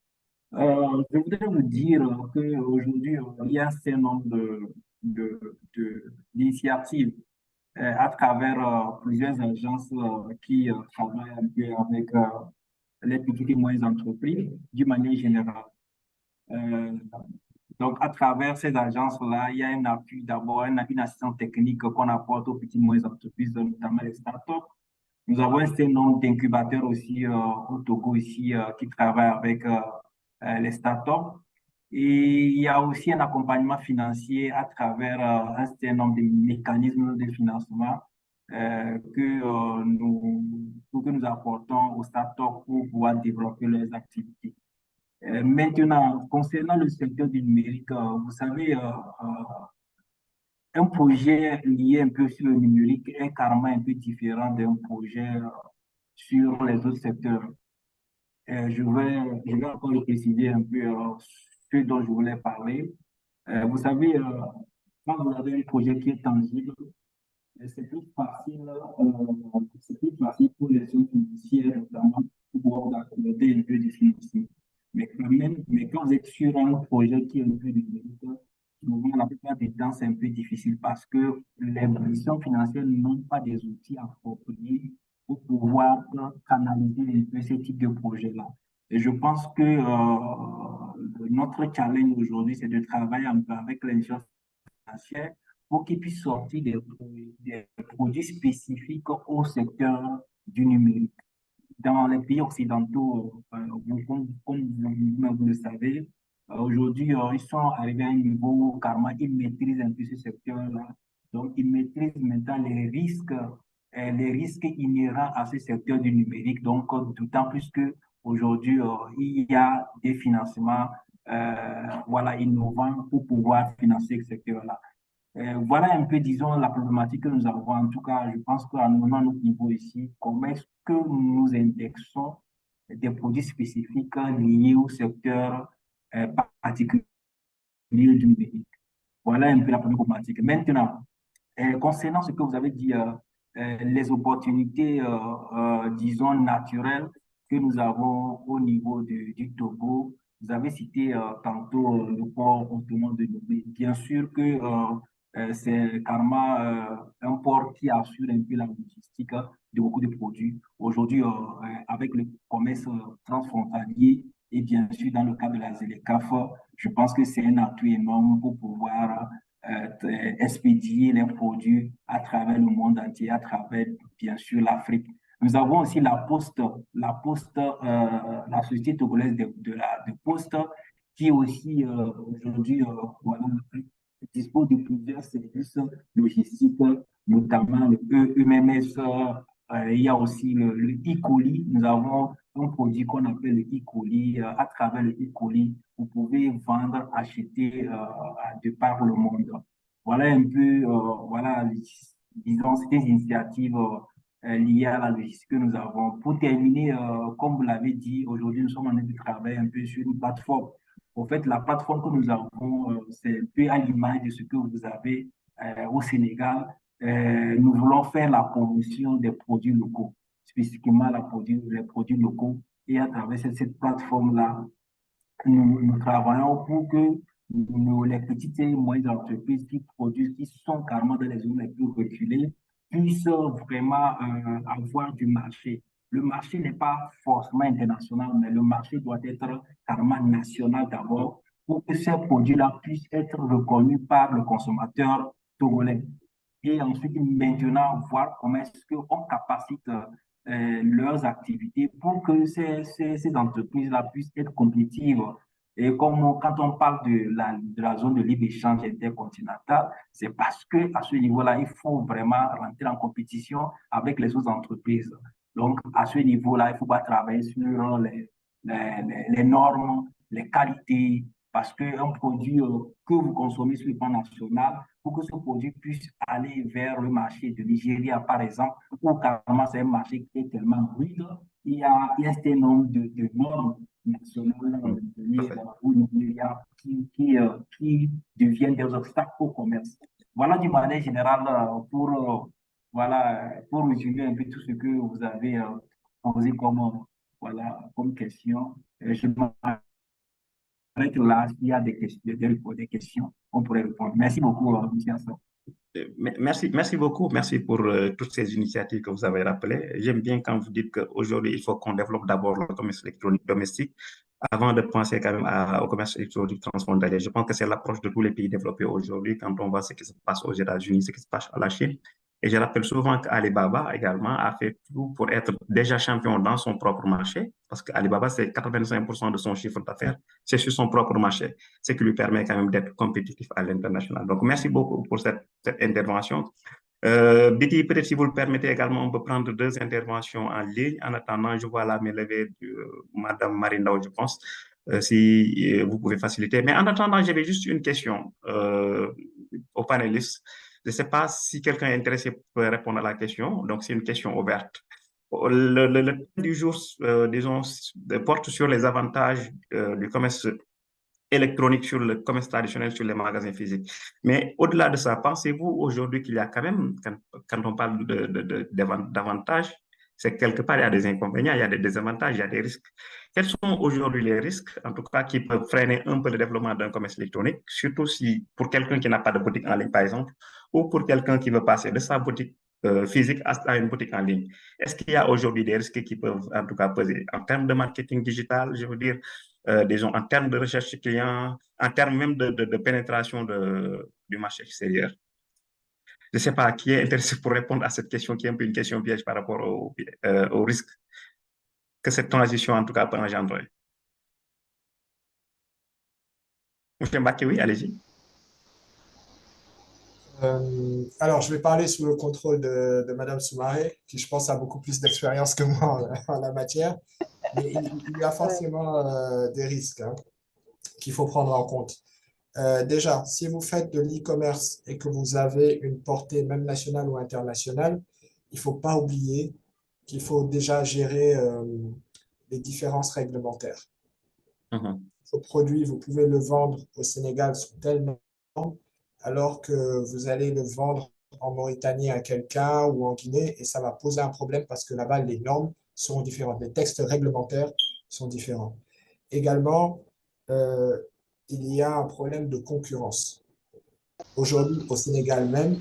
je voudrais vous dire qu'aujourd'hui, il y a un certain nombre d'initiatives à travers plusieurs agences qui travaillent un peu avec les petites et moyennes entreprises d'une manière générale. Euh, donc, à travers ces agences-là, il y a un appui d'abord, une assistance technique qu'on apporte aux petites et moyennes entreprises, notamment les startups. Nous avons un certain nombre d'incubateurs aussi au Togo ici qui travaillent avec les startups. Et il y a aussi un accompagnement financier à travers un certain nombre de mécanismes de financement que nous apportons aux startups pour pouvoir développer leurs activités. Maintenant, concernant le secteur du numérique, vous savez, un projet lié un peu sur le numérique est carrément un peu différent d'un projet sur les autres secteurs. Je vais encore le préciser un peu ce dont je voulais parler. Vous savez, quand vous avez un projet qui est tangible, c'est plus facile pour les gens financiers, notamment, pour pouvoir accommoder un peu de financement. Mais quand vous êtes sur un projet qui est un peu numérique, souvent, la plupart des temps, c'est un peu difficile parce que les institutions financières n'ont pas des outils appropriés pour pouvoir canaliser un peu ce type de projet-là. Et je pense que notre challenge aujourd'hui, c'est de travailler un peu avec les institutions financières pour qu'ils puissent sortir des produits spécifiques au secteur du numérique. Dans les pays occidentaux, comme vous le savez, aujourd'hui, ils sont arrivés à un niveau où carrément ils maîtrisent un peu ce secteur-là. Donc, ils maîtrisent maintenant les risques inhérents à ce secteur du numérique. Donc, d'autant plus que aujourd'hui, il y a des financements voilà, innovants pour pouvoir financer ce secteur-là. Voilà un peu, disons, la problématique que nous avons. En tout cas, je pense qu'à notre niveau ici, comment est-ce que nous indexons des produits spécifiques liés au secteur particulier du numérique. Voilà un peu la première problématique. Maintenant, concernant ce que vous avez dit, les opportunités, disons, naturelles que nous avons au niveau du Togo, vous avez cité tantôt le port autonome de Lomé. Bien sûr que c'est carrément un port qui assure un peu la logistique de beaucoup de produits. Aujourd'hui, avec le commerce transfrontalier et bien sûr dans le cadre de la ZLECAf, je pense que c'est un atout énorme pour pouvoir expédier les produits à travers le monde entier, à travers bien sûr l'Afrique. Nous avons aussi la société togolaise de poste, qui aussi aujourd'hui voilà, dispose de plusieurs services logistiques, notamment le EMS. Il y a aussi le e-colis. Nous avons un produit qu'on appelle le e-colis. À travers le e-colis, vous pouvez vendre, acheter de par le monde. Voilà un peu, voilà, disons, ces initiatives liées à la logistique que nous avons. Pour terminer, comme vous l'avez dit, aujourd'hui, nous sommes en train de travailler un peu sur une plateforme. En fait, la plateforme que nous avons, c'est un peu à l'image de ce que vous avez au Sénégal. Nous voulons faire la promotion des produits locaux, spécifiquement les produits locaux. Et à travers cette plateforme-là, nous travaillons pour que les petites et moyennes entreprises qui produisent, qui sont carrément dans les zones les plus reculées, puissent vraiment avoir du marché. Le marché n'est pas forcément international, mais le marché doit être carrément national d'abord pour que ces produits-là puissent être reconnus par le consommateur togolais. Et ensuite, maintenant, voir comment est-ce qu'on capacite leurs activités pour que ces entreprises-là puissent être compétitives. Et comme quand on parle de la zone de libre-échange intercontinentale, c'est parce qu'à ce niveau-là, il faut vraiment rentrer en compétition avec les autres entreprises. Donc, à ce niveau-là, il faut pas travailler sur les normes, les qualités, parce qu'un produit que vous consommez sur le plan national, pour que ce produit puisse aller vers le marché de Nigeria, par exemple, où carrément c'est un marché qui est tellement rude, il y a un certain nombre de normes nationales liées au Nigeria qui deviennent des obstacles au commerce. Voilà d'une manière générale voilà, pour résumer un peu tout ce que vous avez posé comme question. Je m'arrête là, s'il y a des questions, on pourrait répondre. Merci beaucoup, M. Hassan. Merci beaucoup. Merci pour toutes ces initiatives que vous avez rappelées. J'aime bien quand vous dites qu'aujourd'hui, il faut qu'on développe d'abord le commerce électronique domestique avant de penser quand même au commerce électronique transfrontalier. Je pense que c'est l'approche de tous les pays développés aujourd'hui quand on voit ce qui se passe aux États-Unis, ce qui se passe à la Chine. Et je rappelle souvent qu'Alibaba également a fait tout pour être déjà champion dans son propre marché, parce qu'Alibaba, c'est 85% de son chiffre d'affaires, c'est sur son propre marché, ce qui lui permet quand même d'être compétitif à l'international. Donc, merci beaucoup pour cette intervention. Biti, peut-être si vous le permettez également, on peut prendre deux interventions en ligne. En attendant, je vois la main levée de Madame Marindao, je pense, si vous pouvez faciliter. Mais en attendant, j'avais juste une question aux panélistes. Je ne sais pas si quelqu'un est intéressé pour répondre à la question. Donc, c'est une question ouverte. Le thème du jour, disons, porte sur les avantages du commerce électronique sur le commerce traditionnel, sur les magasins physiques. Mais au-delà de ça, pensez-vous aujourd'hui qu'il y a quand même, quand on parle d'avantages, c'est quelque part, il y a des inconvénients, il y a des désavantages, il y a des risques. Quels sont aujourd'hui les risques, en tout cas, qui peuvent freiner un peu le développement d'un commerce électronique, surtout si pour quelqu'un qui n'a pas de boutique en ligne, par exemple, ou pour quelqu'un qui veut passer de sa boutique physique à une boutique en ligne? Est-ce qu'il y a aujourd'hui des risques qui peuvent, en tout cas, peser en termes de marketing digital, je veux dire, disons, en termes de recherche client, en termes même de pénétration du marché extérieur? Je ne sais pas qui est intéressé pour répondre à cette question qui est un peu une question piège par rapport au risque que cette transition, en tout cas, peut engendrer. Monsieur Mbaki, oui, allez-y. Alors, je vais parler sous le contrôle de Madame Soumaré, qui, je pense, a beaucoup plus d'expérience que moi en la matière. Mais il y a forcément des risques qu'il faut prendre en compte. Déjà, si vous faites de l'e-commerce et que vous avez une portée même nationale ou internationale, il ne faut pas oublier qu'il faut déjà gérer les différences réglementaires. Vos produits, vous pouvez le vendre au Sénégal sous telle norme, alors que vous allez le vendre en Mauritanie à quelqu'un ou en Guinée, et ça va poser un problème parce que là-bas, les normes seront différentes, les textes réglementaires sont différents. Également, il y a un problème de concurrence. Aujourd'hui, au Sénégal même,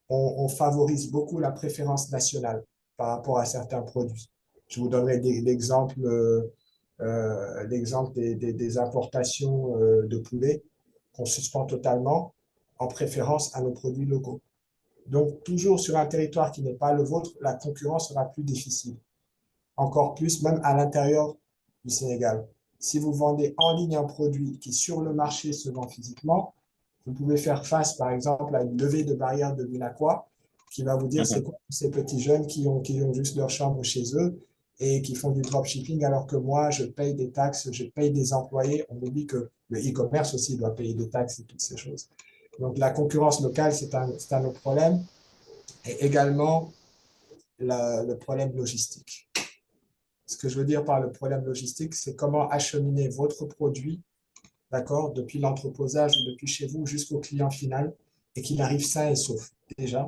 on favorise beaucoup la préférence nationale par rapport à certains produits. Je vous donnerai l'exemple des importations de poulet qu'on suspend totalement en préférence à nos produits locaux. Donc, toujours sur un territoire qui n'est pas le vôtre, la concurrence sera plus difficile. Encore plus, même à l'intérieur du Sénégal. Si vous vendez en ligne un produit qui, sur le marché, se vend physiquement, vous pouvez faire face, par exemple, à une levée de barrière de l'UNACOIS qui va vous dire c'est quoi ces petits jeunes qui ont juste leur chambre chez eux et qui font du dropshipping alors que moi, je paye des taxes, je paye des employés. On oublie que le e-commerce aussi doit payer des taxes et toutes ces choses. Donc, la concurrence locale, c'est un autre problème. Et également, le problème logistique. Ce que je veux dire par le problème logistique, c'est comment acheminer votre produit, d'accord, depuis l'entreposage ou depuis chez vous jusqu'au client final et qu'il arrive sain et sauf. Déjà,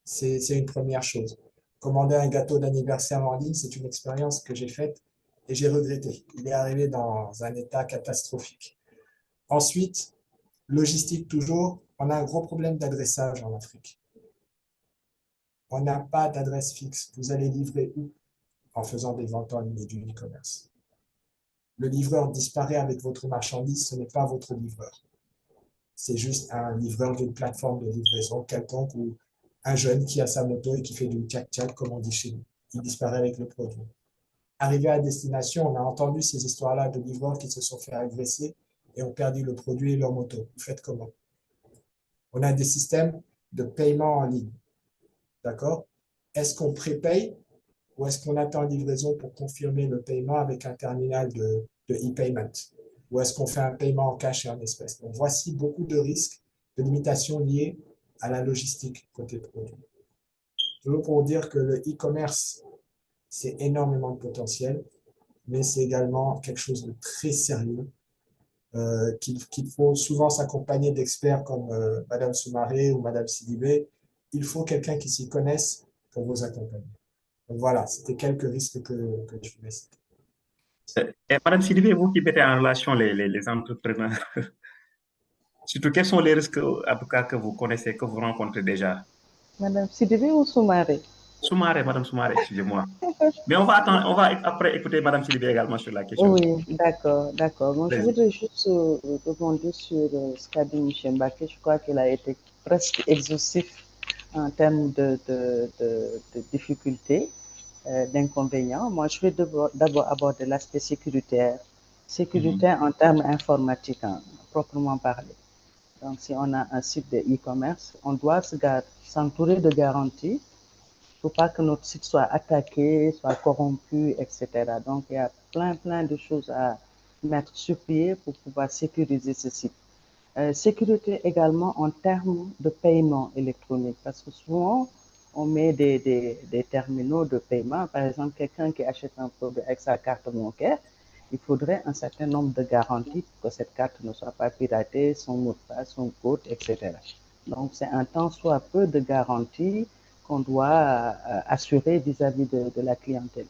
c'est une première chose. Commander un gâteau d'anniversaire en ligne, c'est une expérience que j'ai faite et j'ai regretté. Il est arrivé dans un état catastrophique. Ensuite, logistique toujours, on a un gros problème d'adressage en Afrique. On n'a pas d'adresse fixe. Vous allez livrer où en faisant des ventes en ligne et du e-commerce? Le livreur disparaît avec votre marchandise, ce n'est pas votre livreur. C'est juste un livreur d'une plateforme de livraison quelconque ou un jeune qui a sa moto et qui fait du tchac-tchac, comme on dit chez nous. Il disparaît avec le produit. Arrivé à destination, on a entendu ces histoires-là de livreurs qui se sont fait agresser et ont perdu le produit et leur moto. Vous faites comment? On a des systèmes de paiement en ligne. D'accord? Est-ce qu'on prépaye ou est-ce qu'on attend livraison pour confirmer le paiement avec un terminal de e-payment? Ou est-ce qu'on fait un paiement en cash et en espèces? Donc, voici beaucoup de risques, de limitations liées à la logistique côté produit. Toujours pour dire que le e-commerce, c'est énormément de potentiel, mais c'est également quelque chose de très sérieux qu'il faut souvent s'accompagner d'experts comme Madame Soumaré ou Madame Sidibé. Il faut quelqu'un qui s'y connaisse pour vous accompagner. Donc voilà, c'était quelques risques que je voulais citer. Et Madame Sidibé, vous qui mettez en relation les entrepreneurs, surtout quels sont les risques, en tout cas, que vous connaissez, que vous rencontrez déjà? Madame Sidibé ou Soumaré? Soumaré, Madame Soumaré, excusez-moi. Mais on va attendre, on va après écouter Madame Sidibé également sur la question. Oui, d'accord, d'accord. Moi, je voudrais juste rebondir sur ce qu'a dit M. Mbaké. Je crois qu'il a été presque exhaustif en termes de difficultés, d'inconvénients. Moi, je vais d'abord aborder l'aspect sécuritaire. Sécuritaire en termes informatiques, hein, proprement parlé. Donc, si on a un site de e-commerce, on doit s'entourer de garanties. Il ne faut pas que notre site soit attaqué, soit corrompu, etc. Donc, il y a plein de choses à mettre sur pied pour pouvoir sécuriser ce site. Sécurité également en termes de paiement électronique, parce que souvent, on met des terminaux de paiement. Par exemple, quelqu'un qui achète un produit avec sa carte bancaire, il faudrait un certain nombre de garanties pour que cette carte ne soit pas piratée, son mot de passe, son code, etc. Donc, c'est un tant soit peu de garanties qu'on doit assurer vis-à-vis de la clientèle.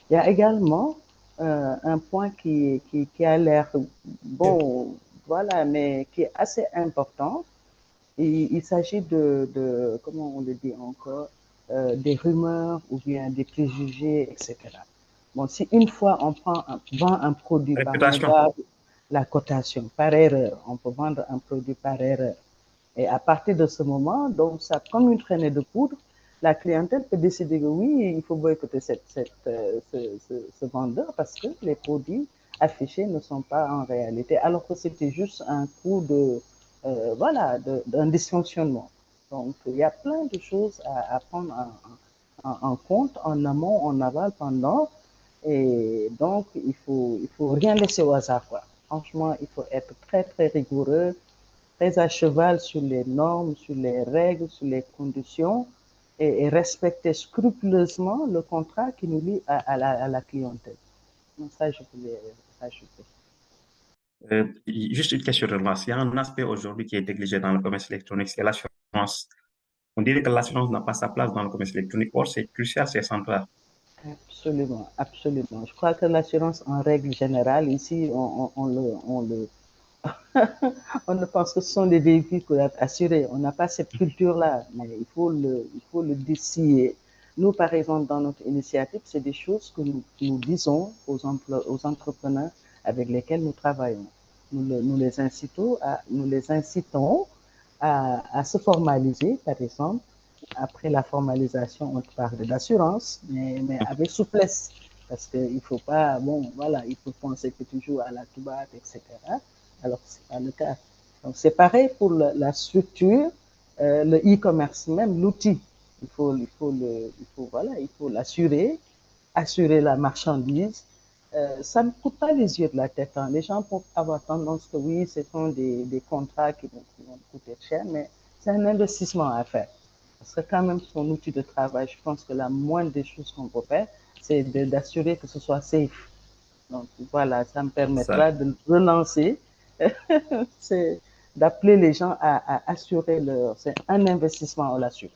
Il y a également un point qui a l'air bon, voilà, mais qui est assez important. Et il s'agit comment on le dit encore, des rumeurs ou bien des préjugés, etc. Bon, si une fois on vend un produit par Réputation. la cotation, par erreur, on peut vendre un produit par erreur. Et à partir de ce moment, donc ça, comme une traînée de poudre, la clientèle peut décider que oui, il faut boycotter ce vendeur parce que les produits affichés ne sont pas en réalité, alors que c'était juste un coup voilà, d'un dysfonctionnement. Donc, il y a plein de choses à prendre en compte, en amont, en aval, pendant. Et donc, il faut rien laisser au hasard, quoi. Franchement, il faut être très rigoureux, très à cheval sur les normes, sur les règles, sur les conditions et respecter scrupuleusement le contrat qui nous lie à la clientèle. Donc ça, je voulais ajouter. Juste une question de relance. Il y a un aspect aujourd'hui qui est négligé dans le commerce électronique, c'est l'assurance. On dirait que l'assurance n'a pas sa place dans le commerce électronique. Or, c'est crucial, c'est central. Absolument, absolument. Je crois que l'assurance, en règle générale, ici, on ne pense que ce sont des véhicules pour être assurés. On n'a pas cette culture-là, mais il faut le distiller. Nous, par exemple, dans notre initiative, c'est des choses que nous disons aux entrepreneurs avec lesquels nous travaillons. Nous les incitons à se formaliser, par exemple. Après la formalisation, on parle d'assurance, mais avec souplesse. Parce qu'il ne faut pas, bon, voilà, il faut penser que tu joues à la toubate, etc. Alors, ce n'est pas le cas. Donc, c'est pareil pour la structure, le e-commerce, même l'outil. Voilà, il faut l'assurer, assurer la marchandise. Ça ne coûte pas les yeux de la tête. Hein. Les gens peuvent avoir tendance que oui, ce sont des contrats qui vont coûter cher, mais c'est un investissement à faire. Parce que quand même, son outil de travail, je pense que la moindre des choses qu'on peut faire, c'est d'assurer que ce soit safe. Donc voilà, ça me Ça, permettra de relancer, c'est d'appeler les gens à assurer c'est un investissement, on l'assure.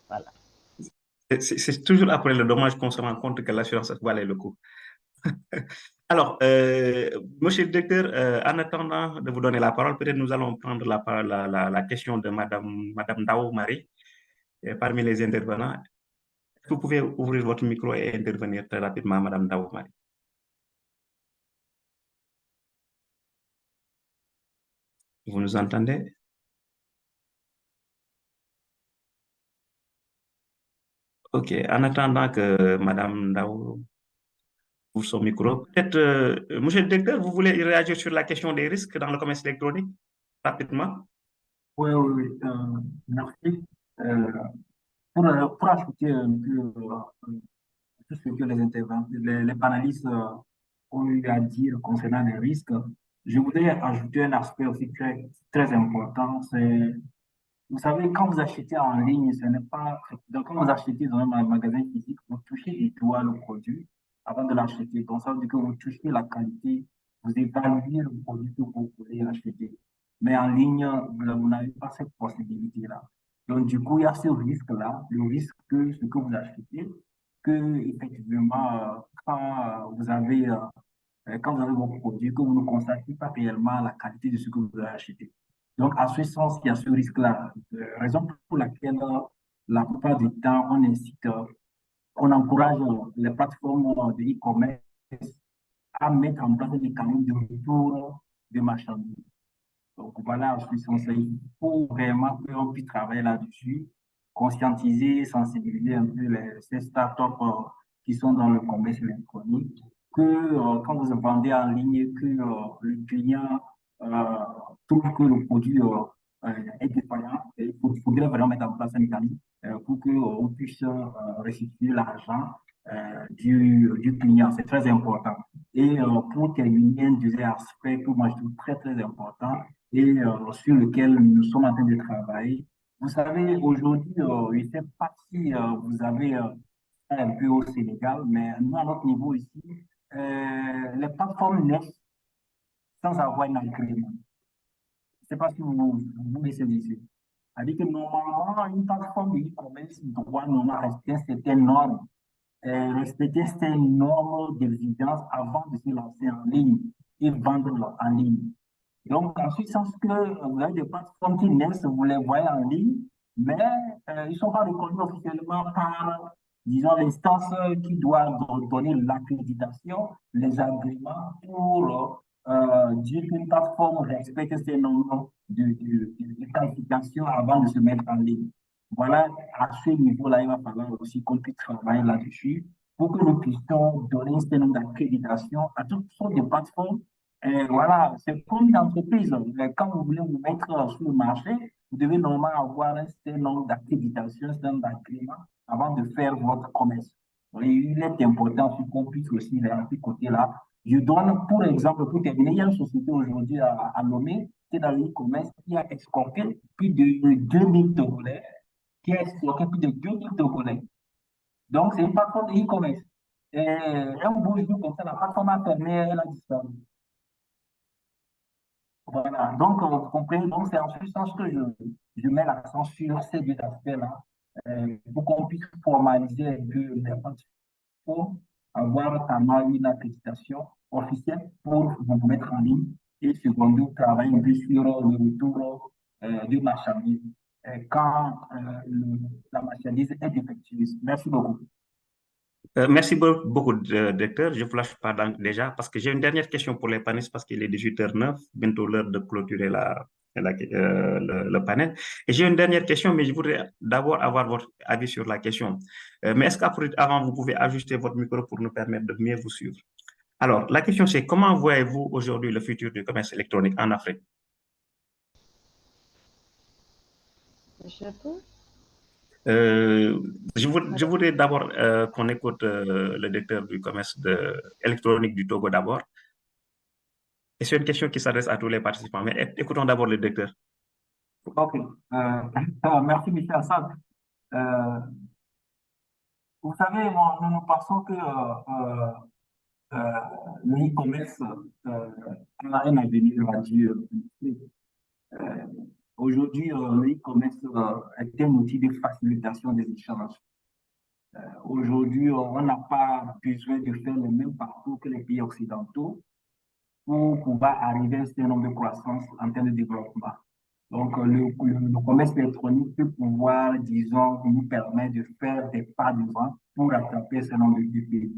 Voilà. c'est toujours après le dommage qu'on se rend compte que l'assurance valait le coup. Alors, monsieur le directeur, en attendant de vous donner la parole, peut-être nous allons prendre la question de Madame Dao Marie, parmi les intervenants. Est-ce que vous pouvez ouvrir votre micro et intervenir très rapidement, Madame Dao Marie? Vous nous entendez? OK. En attendant que Madame Dao ouvre son micro, peut-être, monsieur le directeur, vous voulez réagir sur la question des risques dans le commerce électronique rapidement? Oui, oui, oui, merci. Euh, pour ajouter un peu tout ce que les intervenants, les panélistes ont eu à dire concernant les risques, je voudrais ajouter un aspect aussi très important. C'est, vous savez, quand vous achetez en ligne, ce n'est pas, donc quand vous achetez dans un magasin physique, vous touchez du doigt le produit avant de l'acheter. Donc ça veut dire que vous touchez la qualité, vous évaluez le produit que vous voulez acheter. Mais en ligne, vous n'avez pas cette possibilité-là. Donc du coup, il y a ce risque-là, le risque que ce que vous achetez, que effectivement, quand vous avez vos produits, que vous ne constatez pas réellement la qualité de ce que vous avez acheté. Donc, à ce sens, il y a ce risque-là. Raison pour laquelle, la plupart du temps, on incite, on encourage les plateformes de e-commerce à mettre en place des mécanismes de retour de marchandises. Donc voilà, je suis censé, il faut vraiment qu'on puisse travailler là-dessus, conscientiser, sensibiliser un peu ces startups qui sont dans le commerce électronique, que quand vous vendez en ligne, que le client euh, trouve que le produit est défaillant, et il faudrait vraiment mettre en place un mécanisme pour qu'on puisse restituer l'argent du client. C'est très important. Et pour terminer, un deuxième aspect que moi je trouve très important, et sur lequel nous sommes en train de travailler. Vous savez, aujourd'hui, je ne sais pas si vous avez fait un peu au Sénégal, mais nous, à notre niveau ici, les plateformes naissent sans avoir un agrément. Je ne sais pas si vous me saisissez. C'est-à-dire que normalement, une plateforme de e-commerce doit normalement respecter certaines normes, respecter certaines normes d'exigence avant de se lancer en ligne et vendre en ligne. Donc, en ce sens que vous avez des plateformes qui naissent, vous les voyez en ligne, mais ils ne sont pas reconnus officiellement par, disons, l'instance qui doit donner l'accréditation, les agréments pour dire qu'une plateforme respecte ces normes de qualification avant de se mettre en ligne. Voilà, à ce niveau-là, il va falloir aussi qu'on puisse travailler là-dessus pour que nous puissions donner un certain nombre d'accréditations à toutes sortes de plateformes et voilà, c'est comme une entreprise. Quand vous voulez vous mettre sur le marché, vous devez normalement avoir un certain nombre d'accréditations, un certain nombre d'agréments avant de faire votre commerce. Et il est important qu'on puisse aussi vers ce côté-là. Je donne, pour exemple, pour terminer, il y a une société aujourd'hui à Lomé, qui est dans le e-commerce, qui a escroqué plus de 2000 Togolais, qui a escroqué plus de 2000 Togolais. Donc, c'est une plateforme de e-commerce. Et un beau jour comme ça, la plateforme a fermé, elle a disparu. Voilà, donc vous comprenez, donc c'est en ce sens que je mets l'accent sur ces deux aspects-là pour qu'on puisse formaliser un peu les pour avoir notamment une accréditation officielle pour vous mettre en ligne et secondo, travailler un peu sur le retour de marchandises quand la marchandise est défectueuse. Merci beaucoup. Merci beaucoup, docteur. Je flash pas déjà parce que j'ai une dernière question pour les panélistes parce qu'il est 18h09, bientôt l'heure de clôturer le panel. Et j'ai une dernière question, mais je voudrais d'abord avoir votre avis sur la question. Mais est-ce qu'avant, vous pouvez ajuster votre micro pour nous permettre de mieux vous suivre? Alors, la question c'est comment voyez-vous aujourd'hui le futur du commerce électronique en Afrique? Je peux? Je voudrais d'abord qu'on écoute le directeur du commerce électronique du Togo d'abord. Et c'est une question qui s'adresse à tous les participants. Mais écoutons d'abord le directeur. Ok. Merci, Michel Assad. Euh, vous savez, nous pensons que le e-commerce a un avenir radieux. Euh, Aujourd'hui, le e-commerce est un outil de facilitation des échanges. Aujourd'hui, on n'a pas besoin de faire le même parcours que les pays occidentaux pour pouvoir arriver à un certain nombre de croissance en termes de développement. Donc, le commerce électronique peut pouvoir, disons, nous permettre de faire des pas devant pour rattraper ce nombre de pays.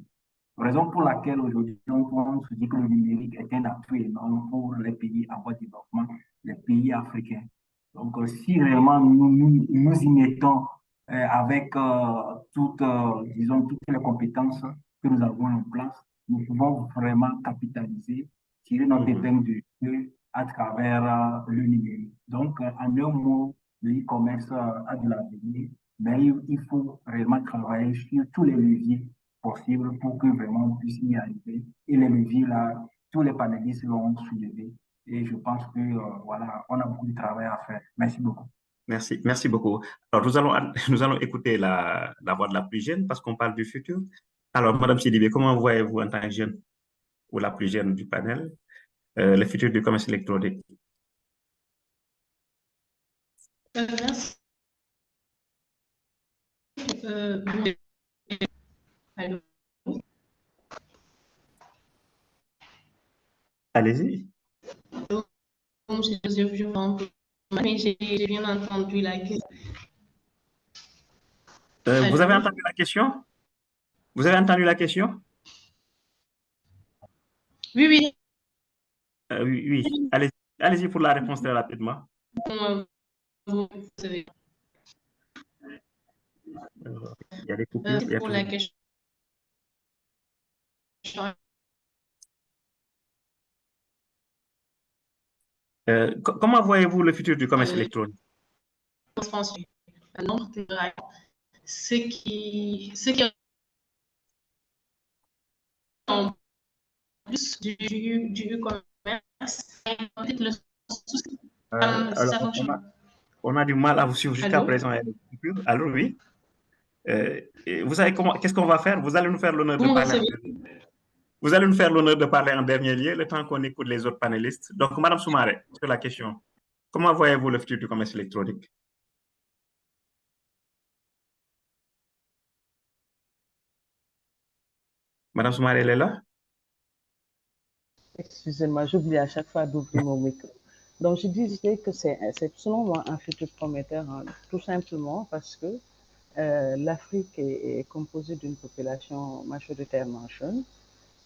Raison pour laquelle aujourd'hui, on se dit que le numérique est un atout énorme pour les pays en voie de développement, les pays africains. Donc, si réellement nous y mettons avec disons, toutes les compétences que nous avons en place, nous pouvons vraiment capitaliser, tirer notre épingle du jeu à travers le numérique. Donc, en un mot, le e-commerce a de l'avenir, mais il faut réellement travailler sur tous les leviers possibles pour que vraiment on puisse y arriver. Et les leviers là, tous les panélistes l'ont soulevé. Et je pense que voilà, on a beaucoup de travail à faire. Merci beaucoup. Merci, merci beaucoup. Alors, nous allons écouter la voix de la plus jeune parce qu'on parle du futur. Alors, Madame Sidibé, comment voyez-vous en tant que jeune ou la plus jeune du panel le futur du commerce électronique? Merci. Allô? Allez-y. Mais j'ai bien entendu la question. Vous avez entendu la question? Vous avez entendu la question? Oui, oui. Oui, oui. Allez-y pour la réponse très rapidement. Il y a des coupures. Pour la question. Comment voyez-vous le futur du commerce électronique? Ce qui en plus du e-commerce, alors, on a du mal à vous suivre jusqu'à présent. Alors, oui. Vous savez qu'est-ce qu'on va faire? Vous allez nous faire l'honneur de parler. Vous allez nous faire l'honneur de parler en dernier lieu, le temps qu'on écoute les autres panélistes. Donc, Madame Soumaré, sur la question, comment voyez-vous le futur du commerce électronique? Madame Soumaré, elle est là? Excusez-moi, j'oublie à chaque fois d'ouvrir mon micro. Donc, je disais que c'est selon moi un futur prometteur, hein, tout simplement parce que l'Afrique est composée d'une population majoritairement jeune.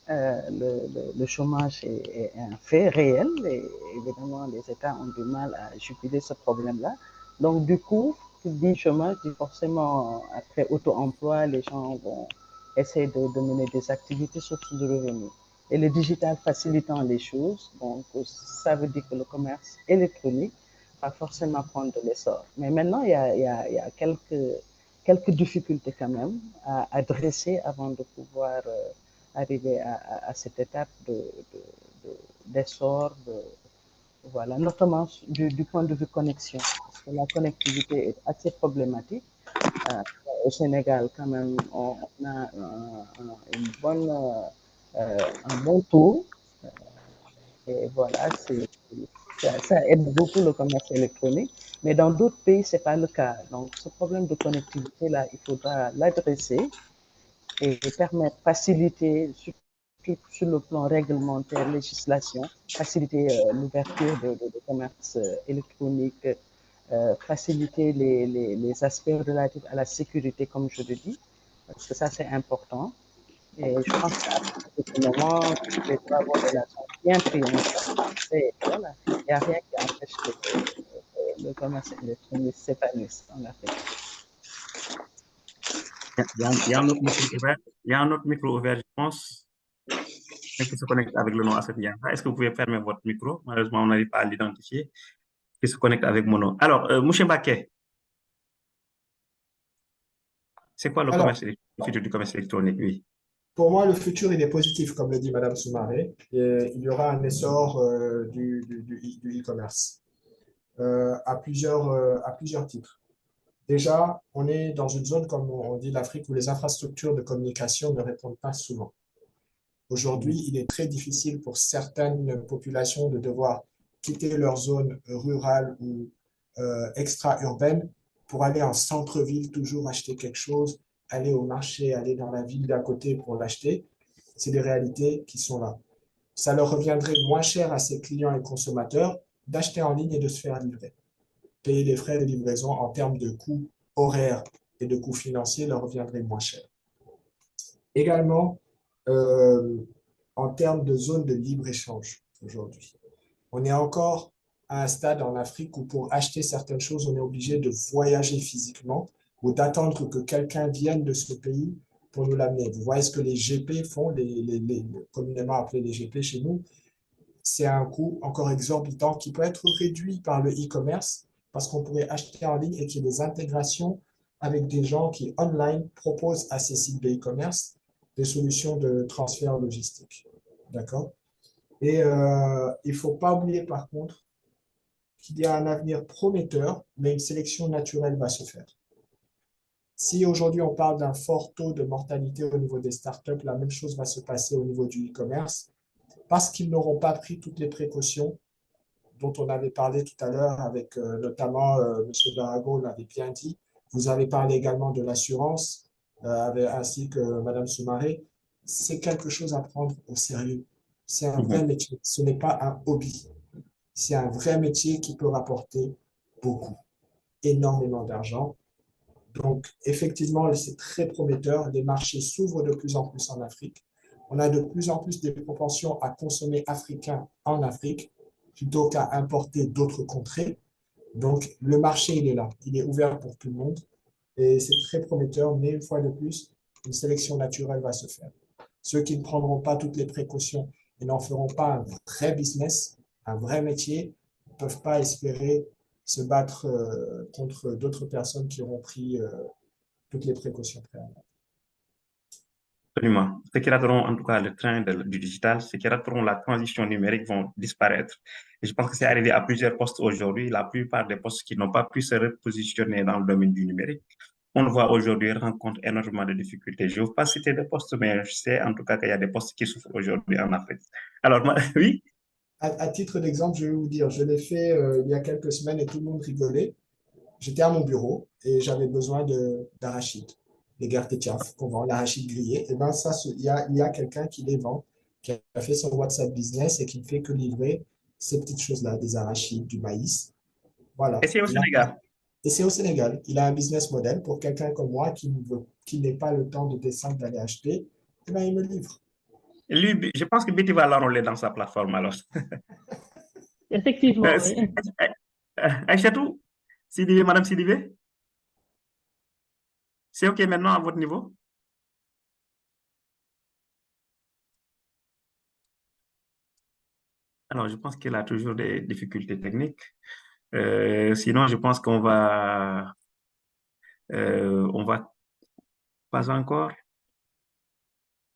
Le chômage est un fait réel et évidemment les États ont du mal à juguler ce problème-là. Donc du coup, qui dit chômage dit forcément après auto-emploi, les gens vont essayer de mener des activités sources de revenus. Et le digital facilitant les choses, donc ça veut dire que le commerce électronique va forcément prendre de l'essor. Mais maintenant, il y a quelques difficultés quand même à adresser avant de pouvoir arriver à cette étape d'essor, voilà, notamment du point de vue connexion, parce que la connectivité est assez problématique. Au Sénégal, quand même, on a un bon taux, et voilà, ça aide beaucoup le commerce électronique, mais dans d'autres pays, ce n'est pas le cas. Donc, ce problème de connectivité-là, il faudra l'adresser et permettre, faciliter, sur le plan réglementaire, législation, faciliter l'ouverture de commerce électronique, faciliter les aspects relatifs à la sécurité, comme je le dis, parce que ça, c'est important. Et je pense qu'à ce moment, les travaux de la sont bien pris en charge. Et voilà, il n'y a rien qui empêche que le commerce électronique s'épanouisse en Afrique. Il y a un autre micro ouvert. Il y a un autre micro ouvert, je pense, qui se connecte avec le nom Asset Diankha. Est-ce que vous pouvez fermer votre micro? Malheureusement, on n'arrive pas à l'identifier. Qui se connecte avec mon nom. Alors, Mouché Baké, c'est quoi le futur du commerce électronique? Oui. Pour moi, le futur, il est positif, comme le dit Madame Soumaré. Il y aura un essor du e-commerce à plusieurs titres. Déjà, on est dans une zone, comme on dit l'Afrique, où les infrastructures de communication ne répondent pas souvent. Aujourd'hui, il est très difficile pour certaines populations de devoir quitter leur zone rurale ou extra-urbaine pour aller en centre-ville, toujours acheter quelque chose, aller au marché, aller dans la ville d'à côté pour l'acheter. C'est des réalités qui sont là. Ça leur reviendrait moins cher à ces clients et consommateurs d'acheter en ligne et de se faire livrer. Payer les frais de livraison en termes de coûts horaires et de coûts financiers leur reviendrait moins cher. Également, euh, en termes de zone de libre-échange aujourd'hui, on est encore à un stade en Afrique où pour acheter certaines choses, on est obligé de voyager physiquement ou d'attendre que quelqu'un vienne de ce pays pour nous l'amener. Vous voyez ce que les GP font, communément appelés les GP chez nous, c'est un coût encore exorbitant qui peut être réduit par le e-commerce parce qu'on pourrait acheter en ligne et qu'il y ait des intégrations avec des gens qui, online, proposent à ces sites de e-commerce des solutions de transfert logistique. D'accord? Et il ne faut pas oublier, par contre, qu'il y a un avenir prometteur, mais une sélection naturelle va se faire. Si aujourd'hui on parle d'un fort taux de mortalité au niveau des startups, la même chose va se passer au niveau du e-commerce parce qu'ils n'auront pas pris toutes les précautions dont on avait parlé tout à l'heure, avec notamment M. Darago l'avait bien dit. Vous avez parlé également de l'assurance, ainsi que Mme Soumaré. C'est quelque chose à prendre au sérieux. C'est un vrai métier. Ce n'est pas un hobby. C'est un vrai métier qui peut rapporter beaucoup, énormément d'argent. Donc, effectivement, c'est très prometteur. Les marchés s'ouvrent de plus en plus en Afrique. On a de plus en plus des propensions à consommer africain en Afrique plutôt qu'à importer d'autres contrées. Donc, le marché, il est là. Il est ouvert pour tout le monde. Et c'est très prometteur, mais une fois de plus, une sélection naturelle va se faire. Ceux qui ne prendront pas toutes les précautions et n'en feront pas un vrai business, un vrai métier, ne peuvent pas espérer se battre contre d'autres personnes qui auront pris toutes les précautions préalables. Absolument. Ceux qui rateront en tout cas le train du digital, ceux qui rateront la transition numérique vont disparaître. Et je pense que c'est arrivé à plusieurs postes aujourd'hui. La plupart des postes qui n'ont pas pu se repositionner dans le domaine du numérique, on le voit aujourd'hui, rencontrent énormément de difficultés. Je ne veux pas citer de postes, mais je sais en tout cas qu'il y a des postes qui souffrent aujourd'hui en Afrique. Alors, oui? À titre d'exemple, je vais vous dire, je l'ai fait il y a quelques semaines et tout le monde rigolait. J'étais à mon bureau et j'avais besoin d'arachides, les gartetiaf, qu'on vend, l'arachide grillé. Et ben ça, il y a quelqu'un qui les vend, qui a fait son WhatsApp business et qui ne fait que livrer ces petites choses-là, des arachides, du maïs. Voilà. Et c'est au Sénégal. Et c'est au Sénégal. Il a un business model pour quelqu'un comme moi qui n'ait pas le temps de descendre, d'aller acheter. Et ben, il me livre. Lui, je pense que Betty va l'enrôler dans sa plateforme alors. Effectivement, oui. Aïchatou, Sidibé, Madame Sidibé, c'est OK maintenant à votre niveau? Alors, je pense qu'elle a toujours des difficultés techniques. Sinon, je pense qu'on va, on va pas encore.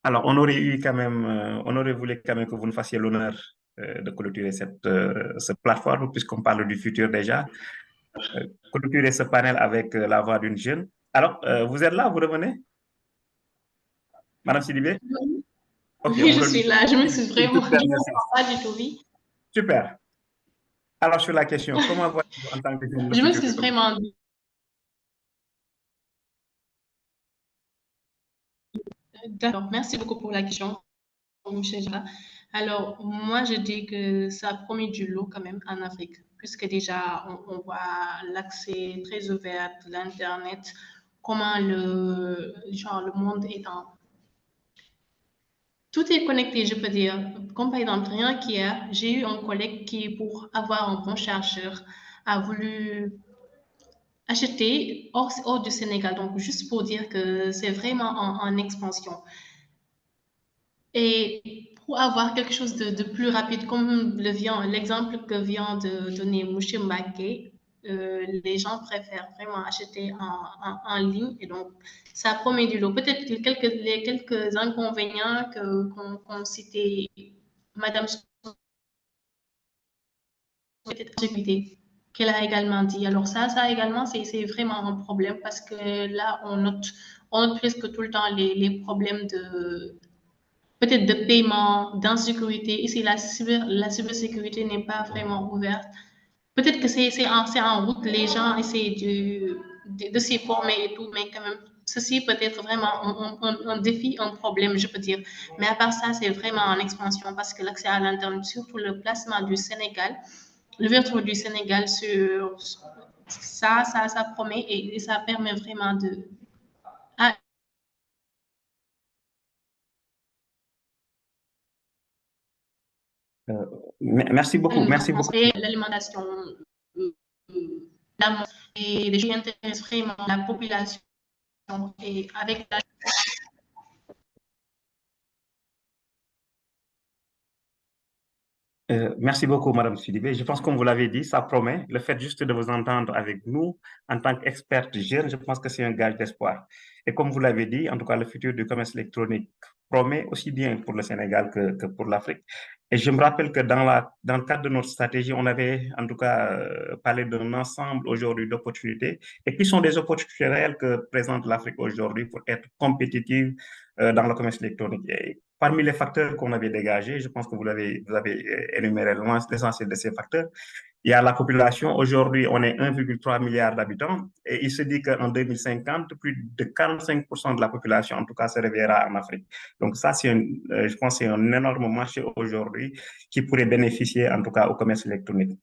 Alors, on aurait eu quand même, on aurait voulu quand même que vous nous fassiez l'honneur de clôturer cette plateforme, puisqu'on parle du futur déjà. Clôturer ce panel avec la voix d'une jeune. Alors, vous êtes là, vous revenez? Madame Sidibé? OK, Oui, on je vous suis là. Je m'excuse vraiment. Super, Je ne merci. comprends pas du tout, oui. Super. Alors, sur la question, comment voyez-vous en tant que jeune le Je futur m'excuse économique? vraiment. D'accord. Merci beaucoup pour la question, M. Jara. Alors, moi, je dis que ça a promis du lot quand même en Afrique, puisque déjà, on voit l'accès très ouvert de l'Internet, comment le monde est en... Tout est connecté, je peux dire. Comme par exemple, rien qu'hier, j'ai eu un collègue qui, pour avoir un bon chargeur, a voulu acheter hors du Sénégal. Donc, juste pour dire que c'est vraiment en expansion. Et pour avoir quelque chose de plus rapide, comme l'exemple que vient de donner M. Mbaké, les gens préfèrent vraiment acheter en ligne. Et donc, ça promet du lot. Peut-être les quelques inconvénients qu'on citait, Madame, peut-être sécurité, qu'elle a également dit. Alors ça également, c'est vraiment un problème parce que là, on note presque tout le temps les problèmes peut-être de paiement, d'insécurité. Ici, la cybersécurité n'est pas vraiment ouverte. Peut-être que c'est en route, les gens essaient de s'y former et tout, mais quand même, ceci peut être vraiment un défi, un problème, je peux dire. Mais à part ça, c'est vraiment en expansion parce que l'accès à l'Internet, surtout le placement du Sénégal, l'ouverture du Sénégal sur ça promet et ça permet vraiment de... Merci beaucoup, merci beaucoup. Et l'alimentation, et les choses qui intéressent vraiment la population et avec la... Merci beaucoup, Madame Sidibé. Je pense qu'on vous l'avait dit, ça promet. Le fait juste de vous entendre avec nous en tant qu'experte jeune, je pense que c'est un gage d'espoir. Et comme vous l'avez dit, en tout cas, le futur du commerce électronique promet aussi bien pour le Sénégal que pour l'Afrique. Et je me rappelle que dans le cadre de notre stratégie, on avait en tout cas parlé d'un ensemble aujourd'hui d'opportunités et qui sont des opportunités réelles que présente l'Afrique aujourd'hui pour être compétitive dans le commerce électronique. Et parmi les facteurs qu'on avait dégagés, je pense que vous avez énuméré l'essentiel de ces facteurs. Il y a la population. Aujourd'hui, on est 1,3 milliard d'habitants et il se dit qu'en 2050, plus de 45% de la population, en tout cas, se réveillera en Afrique. Donc ça, je pense que c'est un énorme marché aujourd'hui qui pourrait bénéficier, en tout cas, au commerce électronique.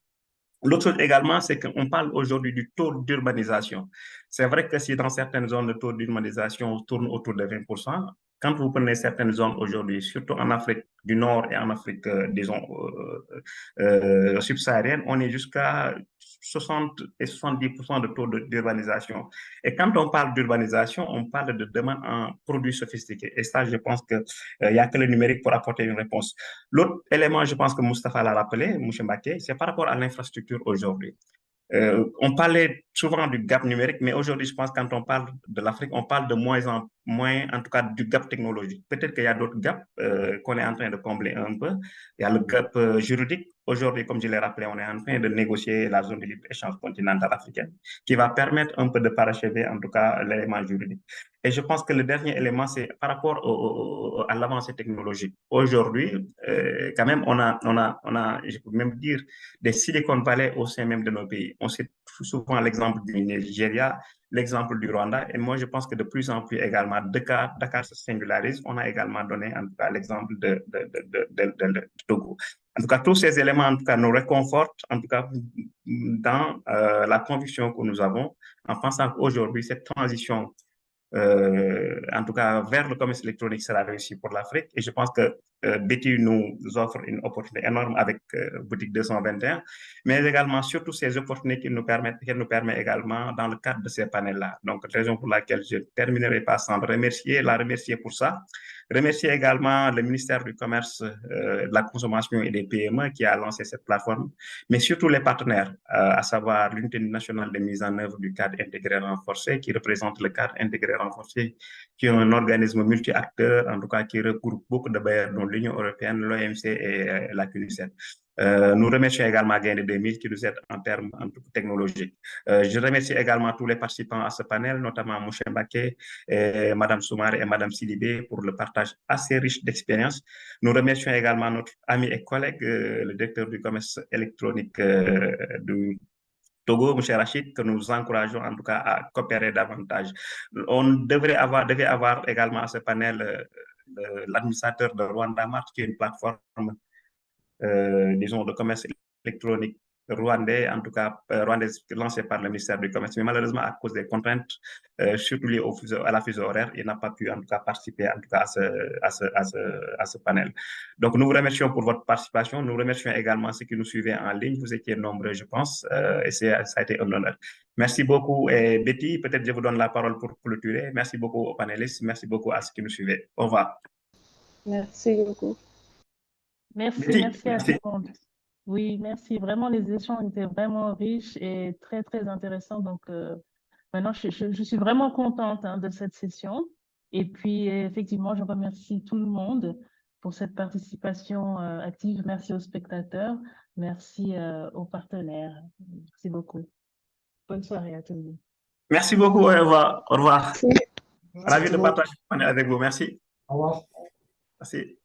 L'autre chose également, c'est qu'on parle aujourd'hui du taux d'urbanisation. C'est vrai que si dans certaines zones, le taux d'urbanisation tourne autour de 20%, quand vous prenez certaines zones aujourd'hui, surtout en Afrique du Nord et en Afrique, disons, subsaharienne, on est jusqu'à 60 et 70% de taux d'urbanisation. Et quand on parle d'urbanisation, on parle de demande en produits sophistiqués. Et ça, je pense qu'il n'y a que le numérique pour apporter une réponse. L'autre élément, je pense que Moustapha l'a rappelé, M. Mbaké, c'est par rapport à l'infrastructure aujourd'hui. On parlait souvent du gap numérique, mais aujourd'hui, je pense que quand on parle de l'Afrique, on parle de moins en moins, en tout cas, du gap technologique. Peut-être qu'il y a d'autres gaps qu'on est en train de combler un peu. Il y a le gap juridique. Aujourd'hui, comme je l'ai rappelé, on est en train de négocier la zone de libre-échange continentale africaine qui va permettre un peu de parachever, en tout cas, l'élément juridique. Et je pense que le dernier élément, c'est par rapport à l'avancée technologique. Aujourd'hui, quand même, on a, je peux même dire, des Silicon Valley au sein même de nos pays. On cite souvent l'exemple du Nigeria, l'exemple du Rwanda, et moi je pense que de plus en plus également, Dakar se singularise. On a également donné en tout cas l'exemple de Togo. En tout cas, tous ces éléments en tout cas nous réconfortent, en tout cas dans la conviction que nous avons, en pensant qu'aujourd'hui cette transition en tout cas vers le commerce électronique sera réussi pour l'Afrique. Et je pense que Betty nous offre une opportunité énorme avec Boutique 221, mais également surtout ces opportunités qu'elle nous permet également dans le cadre de ces panels-là. Donc, raison pour laquelle je terminerai par sans la remercier pour ça. Remercier également le ministère du Commerce, de la Consommation et des PME qui a lancé cette plateforme, mais surtout les partenaires, à savoir l'Unité nationale de mise en œuvre du cadre intégré renforcé qui représente le cadre intégré renforcé, qui est un organisme multi-acteur, en tout cas qui regroupe beaucoup de bailleurs, dont l'Union européenne, l'OMC et la CNUSET. Nous remercions également Gaïndé 2000 qui nous aide en termes technologiques. Je remercie également tous les participants à ce panel, notamment M. Mbaké, Mme Soumaré et Mme Sidibé pour le partage assez riche d'expérience. Nous remercions également notre ami et collègue, le directeur du commerce électronique du Togo, M. Rachid, que nous encourageons en tout cas à coopérer davantage. On devait avoir également à ce panel l'administrateur de Rwanda Mart, qui est une plateforme disons, de commerce électronique rwandais, en tout cas rwandaise lancée par le ministère du Commerce. Mais malheureusement, à cause des contraintes, surtout liées à la fusion horaire, il n'a pas pu en tout cas participer en tout cas à ce panel. Donc, nous vous remercions pour votre participation. Nous remercions également ceux qui nous suivaient en ligne. Vous étiez nombreux, je pense, et ça a été un honneur. Merci beaucoup. Et Betty, peut-être je vous donne la parole pour clôturer. Merci beaucoup aux panélistes. Merci beaucoup à ceux qui nous suivaient. Au revoir. Merci beaucoup. Merci à tout le monde. Oui, merci. Vraiment, les échanges étaient vraiment riches et très, très intéressants. Donc, maintenant, je suis vraiment contente de cette session. Et puis, effectivement, je remercie tout le monde pour cette participation active. Merci aux spectateurs. Merci aux partenaires. Merci beaucoup. Bonne soirée à tout le monde. Merci beaucoup. Au revoir. Au revoir. Merci. Ravi de partager avec vous. Merci. Au revoir. Merci.